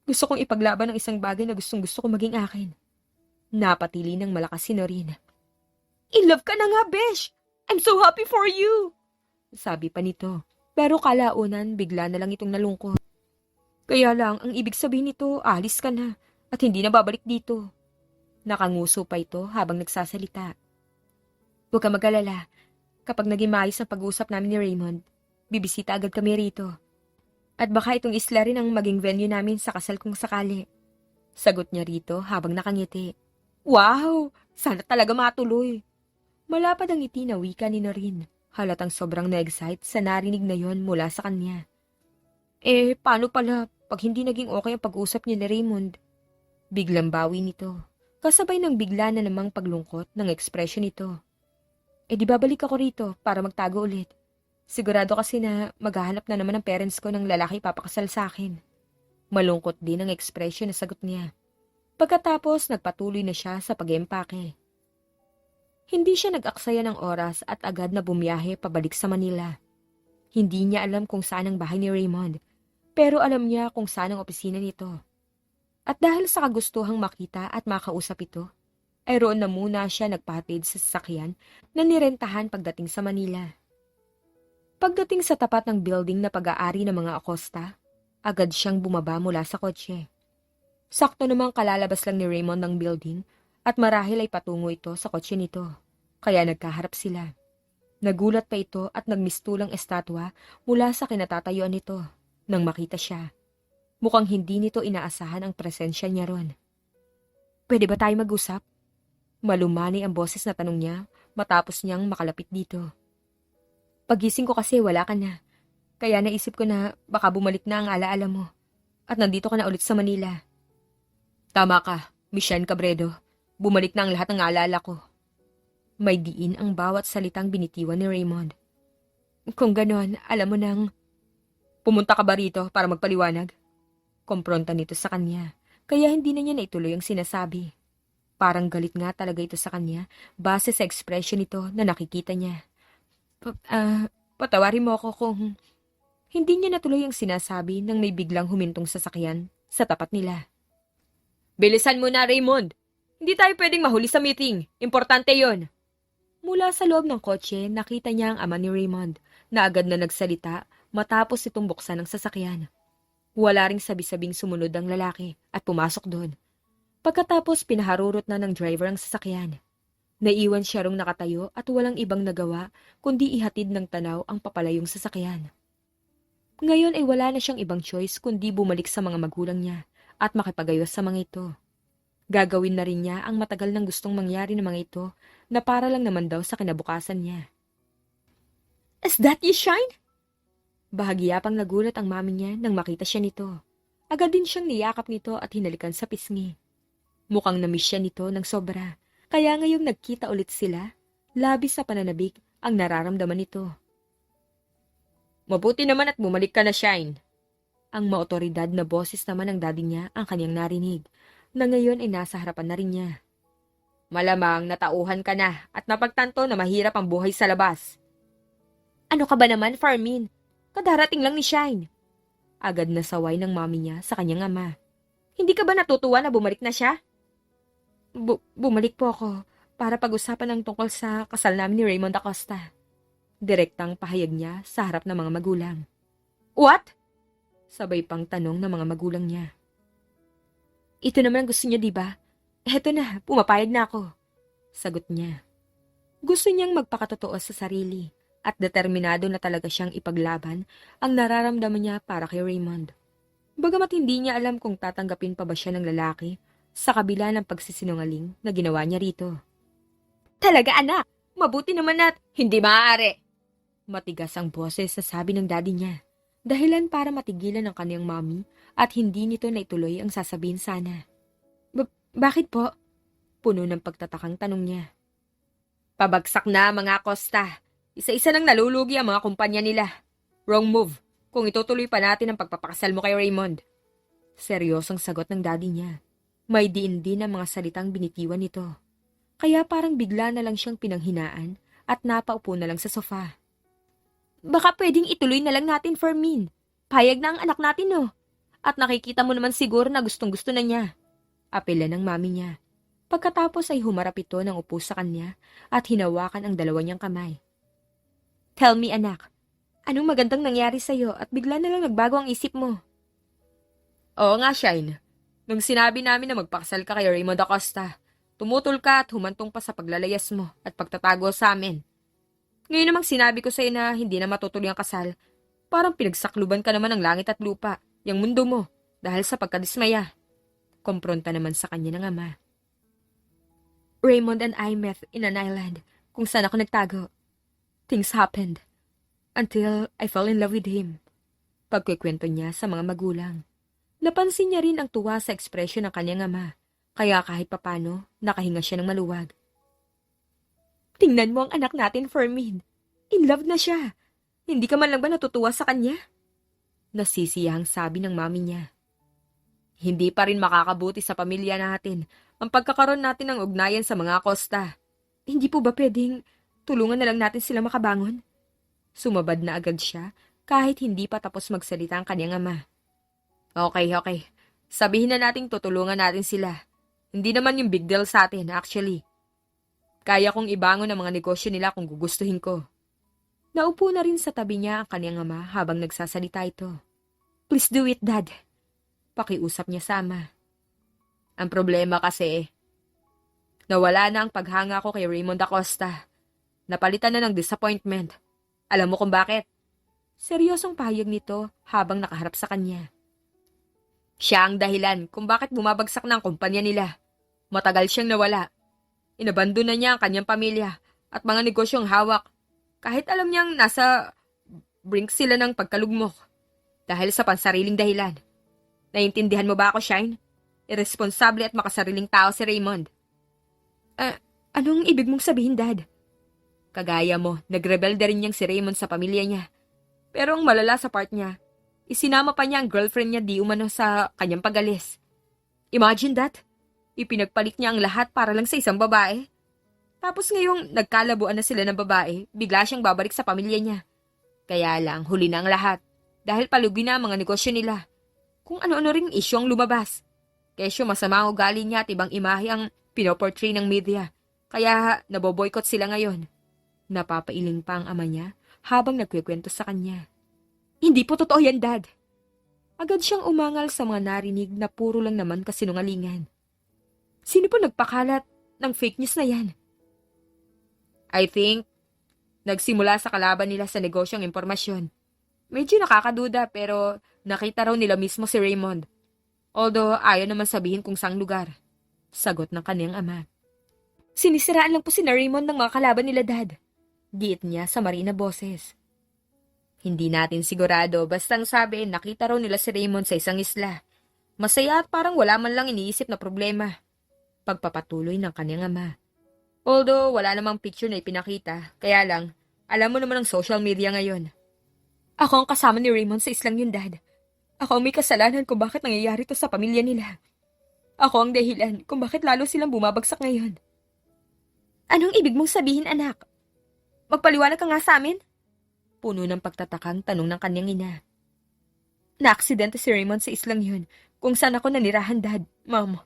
Gusto kong ipaglaban ang isang bagay na gustong-gusto ko maging akin. Napatili ng malakas si Noreen. In love ka na nga, besh! I'm so happy for you! Sabi pa nito. Pero kalaunan, bigla na lang itong nalungkot. Kaya lang, ang ibig sabihin nito, alis ka na at hindi na babalik dito. Nakanguso pa ito habang nagsasalita. Huwag ka mag-alala. Kapag naging maayos ang pag-uusap namin ni Raymond, bibisita agad kami rito. At baka itong isla rin ang maging venue namin sa kasal kung sakali. Sagot niya rito habang nakangiti. Wow! Sana talaga matuloy. Malapad ang ngiti na wika ni Noreen. Halatang sobrang na-excite sa narinig na yon mula sa kanya. Paano pala pag hindi naging okay ang pag-usap niya ni Raymond? Biglang bawi nito. Kasabay ng bigla na namang paglungkot ng ekspresyon nito. Di babalik ako rito para magtago ulit. Sigurado kasi na maghahanap na naman ang parents ko ng lalaki papakasal sa akin. Malungkot din ang ekspresyon na sagot niya. Pagkatapos, nagpatuloy na siya sa pag-empake. Hindi siya nag-aksaya ng oras at agad na bumiyahe pabalik sa Manila. Hindi niya alam kung saan ang bahay ni Raymond, pero alam niya kung saan ang opisina nito. At dahil sa kagustuhang makita at makausap ito, ay roon na muna siya nagpahatid sa sasakyan na nirentahan pagdating sa Manila. Pagdating sa tapat ng building na pag-aari ng mga Acosta, agad siyang bumaba mula sa kotse. Sakto namang kalalabas lang ni Raymond ng building at marahil ay patungo ito sa kotse nito, kaya nagkaharap sila. Nagulat pa ito at nagmistulang estatwa mula sa kinatatayuan nito nang makita siya. Mukhang hindi nito inaasahan ang presensya niya ron. Pwede ba tayo mag-usap? Malumani ang boses na tanong niya matapos niyang makalapit dito. Pagising ko kasi wala ka na, kaya naisip ko na baka bumalik na ang alaala mo at nandito ka na ulit sa Manila. Tama ka, Michelle Cabredo. Bumalik na ang lahat ng alala ko. May diin ang bawat salitang binitiwan ni Raymond. Kung ganon, alam mo nang... Pumunta ka ba rito para magpaliwanag? Kompronta nito sa kanya, kaya hindi na niya naituloy ang sinasabi. Parang galit nga talaga ito sa kanya, base sa ekspresyon nito na nakikita niya. Patawarin mo ako kung... Hindi niya natuloy ang sinasabi nang may biglang humintong sasakyan sa tapat nila. Bilisan mo na, Raymond! Hindi tayo pwedeng mahuli sa meeting. Importante yon. Mula sa loob ng kotse, nakita niya ang ama ni Raymond na agad na nagsalita matapos itong buksan ng sasakyan. Wala ring sabi-sabing sumunod ang lalaki at pumasok doon. Pagkatapos pinaharurot na ng driver ang sasakyan. Naiwan siya rong nakatayo at walang ibang nagawa kundi ihatid ng tanaw ang papalayong sasakyan. Ngayon ay wala na siyang ibang choice kundi bumalik sa mga magulang niya at makipagayos sa mga ito. Gagawin na rin niya ang matagal nang gustong mangyari ng mga ito na para lang naman daw sa kinabukasan niya. Is that you, Shine? Bahagya pang nagulat ang mami niya nang makita siya nito. Agad din siyang niyakap nito at hinalikan sa pisngi. Mukhang namiss siya nito ng sobra, kaya ngayong nagkita ulit sila, labis sa pananabik ang nararamdaman nito. Mabuti naman at bumalik ka na, Shine. Ang maotoridad na boses naman ng daddy niya ang kanyang narinig, na ngayon ay nasa harapan na rin niya. Malamang natauhan ka na at napagtanto na mahirap ang buhay sa labas. Ano ka ba naman, Farmin? Kadarating lang ni Shine. Agad na saway ng mami niya sa kanyang ama. Hindi ka ba natutuwa na bumalik na siya? Bumalik po ako para pag-usapan ng tungkol sa kasal namin ni Raymond Acosta. Direktang pahayag niya sa harap ng mga magulang. What? Sabay pang tanong ng mga magulang niya. Ito naman ang gusto niya, diba? Eto na, pumapayag na ako. Sagot niya. Gusto niyang magpakatotoo sa sarili at determinado na talaga siyang ipaglaban ang nararamdaman niya para kay Raymond. Bagamat hindi niya alam kung tatanggapin pa ba siya ng lalaki sa kabila ng pagsisinungaling na ginawa niya rito. Talaga, anak! Mabuti naman at hindi maaari! Matigas ang boses sa sabi ng daddy niya. Dahilan para matigilan ang kanyang mami at hindi nito naituloy ang sasabihin sana. Bakit po? Puno ng pagtatakang tanong niya. Pabagsak na mga Acosta. Isa-isa nang nalulugi ang mga kumpanya nila. Wrong move. kung itutuloy pa natin ang pagpapakasal mo kay Raymond. Seryosong sagot ng daddy niya. May diin din ang mga salitang binitiwan nito. Kaya parang bigla na lang siyang pinanghinaan at napaupo na lang sa sofa. Baka pwedeng ituloy na lang natin, Fermin. Payag na ang anak natin, no? At nakikita mo naman siguro na gustong-gusto na niya. Apela ng mami niya. Pagkatapos ay humarap ito ng upo sa kanya at hinawakan ang dalawa niyang kamay. Tell me, anak, anong magandang nangyari sa'yo at bigla na lang nagbago ang isip mo? Oo nga, Shine. Nung sinabi namin na magpakasal ka kay Raymond Acosta, tumutol ka at humantong pa sa paglalayas mo at pagtatago sa amin. Ngayon namang sinabi ko sa'yo na hindi na matutuloy ang kasal, parang pinagsakluban ka naman ng langit at lupa, yung mundo mo, dahil sa pagkadismaya. Kompronta naman sa kanya ng ama. Raymond and I met in an island kung saan ako nagtago. Things happened until I fell in love with him. Pagkikwento niya sa mga magulang. Napansin niya rin ang tuwa sa ekspresyon ng kanyang ama, kaya kahit papano, nakahinga siya ng maluwag. Tingnan mo ang anak natin, Fermin. In love na siya. Hindi ka man lang ba natutuwa sa kanya? Nasisiyahang sabi ng mami niya. Hindi pa rin makakabuti sa pamilya natin ang pagkakaroon natin ng ugnayan sa mga Acosta. Hindi po ba pwedeng tulungan na lang natin sila makabangon? Sumabad na agad siya kahit hindi pa tapos magsalita ang kanyang ama. Okay. Sabihin na nating tutulungan natin sila. Hindi naman yung big deal sa atin, actually. Kaya kong ibangon ang mga negosyo nila kung gugustuhin ko. Naupo na rin sa tabi niya ang kanyang ama habang nagsasalita ito. Please do it, Dad. Pakiusap niya sa ama. Ang problema kasi, nawala na ang paghanga ko kay Raymond Acosta. Napalitan na ng disappointment. Alam mo kung bakit? Seryosong pahayag nito habang nakaharap sa kanya. Siya ang dahilan kung bakit bumabagsak na ang kumpanya nila. Matagal siyang nawala. Inabando na niya ang kanyang pamilya at mga negosyong hawak. Kahit alam niyang nasa brink sila ng pagkalugmok. Dahil sa pansariling dahilan. Naiintindihan mo ba ako, Shine? Irresponsable at makasariling tao si Raymond. Anong ibig mong sabihin, Dad? Kagaya mo, nagrebelde rin niyang si Raymond sa pamilya niya. Pero ang malala sa part niya, isinama pa niya ang girlfriend niya di umano sa kanyang pag-alis. Imagine that. Ipinagpalit niya ang lahat para lang sa isang babae. Tapos ngayong nagkalabuan na sila ng babae, bigla siyang babalik sa pamilya niya. Kaya lang, huli na ang lahat. Dahil palugi na ang mga negosyo nila. Kung ano-ano ring isyong lumabas. Kesyo masama ang ugali niya at ibang imahe ang pinoportray ng media. Kaya naboboykot sila ngayon. Napapailing pa ang ama niya habang nagkikwento sa kanya. Hindi po totoo yan, Dad. Agad siyang umangal sa mga narinig na puro lang naman kasinungalingan. Sino po nagpakalat ng fake news na yan? I think, nagsimula sa kalaban nila sa negosyong impormasyon. Medyo nakakaduda pero nakita raw nila mismo si Raymond. Although ayaw naman sabihin kung saang lugar. Sagot ng kaniyang ama. Sinisiraan lang po si Raymond ng mga kalaban nila, Dad. Giit niya sa marina boses. Hindi natin sigurado, bastang sabi nakita raw nila si Raymond sa isang isla. Masaya at parang wala man lang iniisip na problema. Pagpapatuloy ng kaniyang ama. Although wala namang picture na ipinakita, kaya lang, alam mo naman ang social media ngayon. Ako ang kasama ni Raymond sa islang yun, Dad. Ako ang may kasalanan kung bakit nangyayari to sa pamilya nila. Ako ang dahilan kung bakit lalo silang bumabagsak ngayon. Anong ibig mong sabihin, anak? Magpaliwanag ka nga sa amin? Puno ng pagtatakang tanong ng kanyang ina. Naaksidente si Raymond sa islang yun kung saan ako nanirahan, Dad, Mom.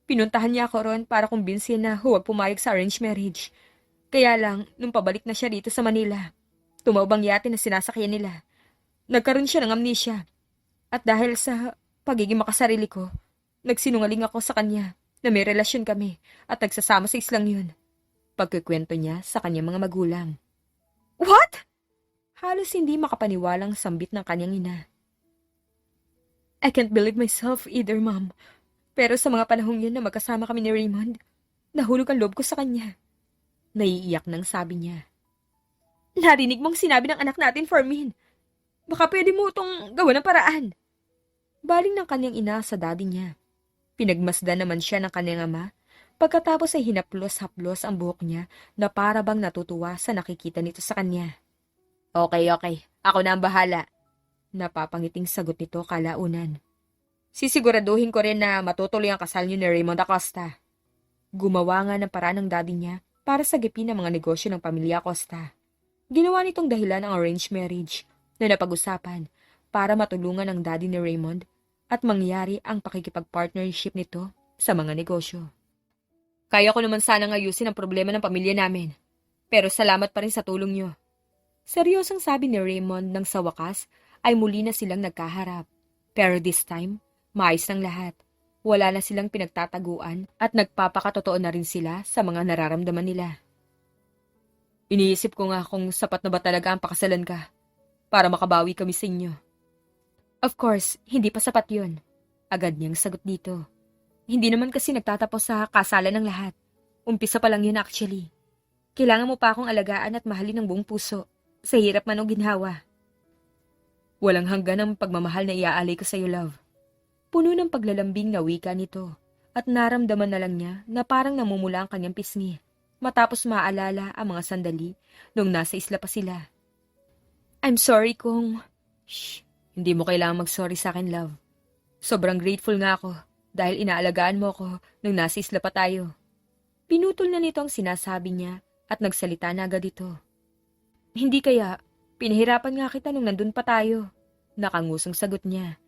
Pinuntahan niya ako ron para kumbinsin na huwag pumayag sa arranged marriage. Kaya lang, nung pabalik na siya dito sa Manila, tumawbang yate na sinasakyan nila. Nagkaroon siya ng amnesia. At dahil sa pagiging makasarili ko, nagsinungaling ako sa kanya na may relasyon kami at nagsasama sa islang yun. Pagkikwento niya sa kanyang mga magulang. What? Halos hindi makapaniwalang sambit ng kanyang ina. I can't believe myself either, Mom. Pero sa mga panahong yun na magkasama kami ni Raymond, nahulog ang loob ko sa kanya. Naiiyak nang sabi niya. Narinig mong sinabi ng anak natin, Fermin. Baka pwede mo itong gawa ng paraan. Baling ng kanyang ina sa daddy niya. Pinagmasdan naman siya ng kanyang ama, pagkatapos ay hinaplos-haplos ang buhok niya na para bang natutuwa sa nakikita nito sa kanya. Okay. Ako na ang bahala. Napapangiting sagot nito kalaunan. Sisiguraduhin ko rin na matutuloy ang kasal niyo ni Raymond Acosta. Gumawa nga ng paraan ng daddy niya para sagipin ang mga negosyo ng pamilya Acosta. Ginawa nitong dahilan ang arranged marriage na napag-usapan para matulungan ang daddy ni Raymond at mangyari ang pakikipag-partnership nito sa mga negosyo. Kaya ko naman sanang ayusin ang problema ng pamilya namin, pero salamat pa rin sa tulong niyo. Seryosong sabi ni Raymond nang sa wakas ay muli na silang nagkaharap. Pero this time, maayos ng lahat. Wala na silang pinagtataguan at nagpapakatotoo na rin sila sa mga nararamdaman nila. Iniisip ko nga kung sapat na ba talaga ang pakasalan ka para makabawi kami sa inyo. Of course, hindi pa sapat yun. Agad niyang sagot dito. Hindi naman kasi nagtatapos sa kasalan ng lahat. Umpisa pa lang yun actually. Kailangan mo pa akong alagaan at mahalin ng buong puso. Sa hirap man o ginhawa. Walang hanggan ang pagmamahal na iaalay ko sa iyo, love. Puno ng paglalambing na wika nito at naramdaman na lang niya na parang namumula ang kanyang pisngi matapos maaalala ang mga sandali nung nasa isla pa sila. I'm sorry kung... Shh, hindi mo kailangang mag-sorry sa akin, love. Sobrang grateful nga ako dahil inaalagaan mo ko nung nasa isla pa tayo. Pinutol na nito ang sinasabi niya at nagsalita na agad ito. Hindi kaya, pinahirapan nga kita nung nandun pa tayo. Nakangusong sagot niya.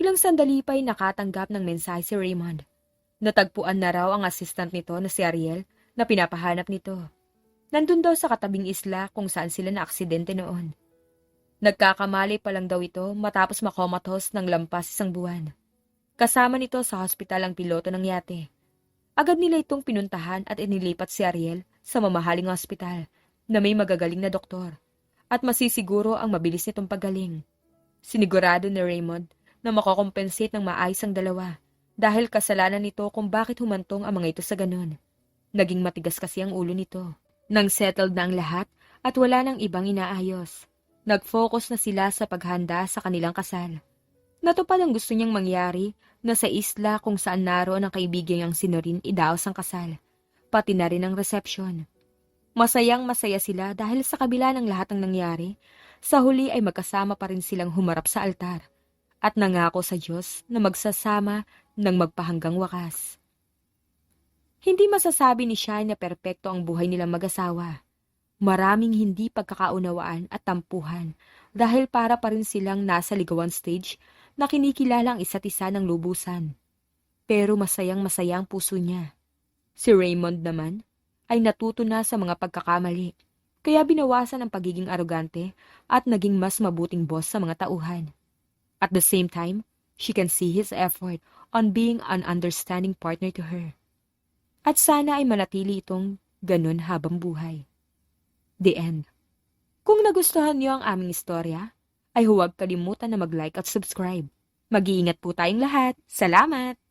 Ilang sandali pa'y nakatanggap ng mensahe si Raymond. Natagpuan na raw ang assistant nito na si Ariel na pinapahanap nito. Nandun daw sa katabing isla kung saan sila na-aksidente noon. Nagkakamali pa lang daw ito matapos makomatos ng lampas isang buwan. Kasama nito sa hospital ang piloto ng yate. Agad nila itong pinuntahan at inilipat si Ariel sa mamahaling hospital na may magagaling na doktor at masisiguro ang mabilis nitong paggaling. Sinigurado ni Raymond na makokompensate ng maayos ang dalawa dahil kasalanan nito kung bakit humantong ang mga ito sa ganun. Naging matigas kasi ang ulo nito. Nang settled na ang lahat at wala nang ibang inaayos, nag-focus na sila sa paghanda sa kanilang kasal. Natupad ang gusto niyang mangyari na sa isla kung saan naroon ang kaibigan niyang si Noreen idaos ang kasal, pati na rin ang reception. Masayang-masaya sila dahil sa kabila ng lahat ng nangyari, sa huli ay magkasama pa rin silang humarap sa altar at nangako sa Diyos na magsasama ng magpahanggang wakas. Hindi masasabi ni Shai na perpekto ang buhay nilang mag-asawa. Maraming hindi pagkakaunawaan at tampuhan dahil para pa rin silang nasa ligawan stage na kinikilala ang isa't isa ng lubusan. Pero masayang-masaya ang puso niya. Si Raymond naman ay natuto na sa mga pagkakamali, kaya binawasan ang pagiging arogante at naging mas mabuting boss sa mga tauhan. At the same time, she can see his effort on being an understanding partner to her. At sana ay manatili itong ganun habang buhay. The end. Kung nagustuhan niyo ang aming istorya, ay huwag kalimutan na mag-like at subscribe. Mag-iingat po tayong lahat. Salamat!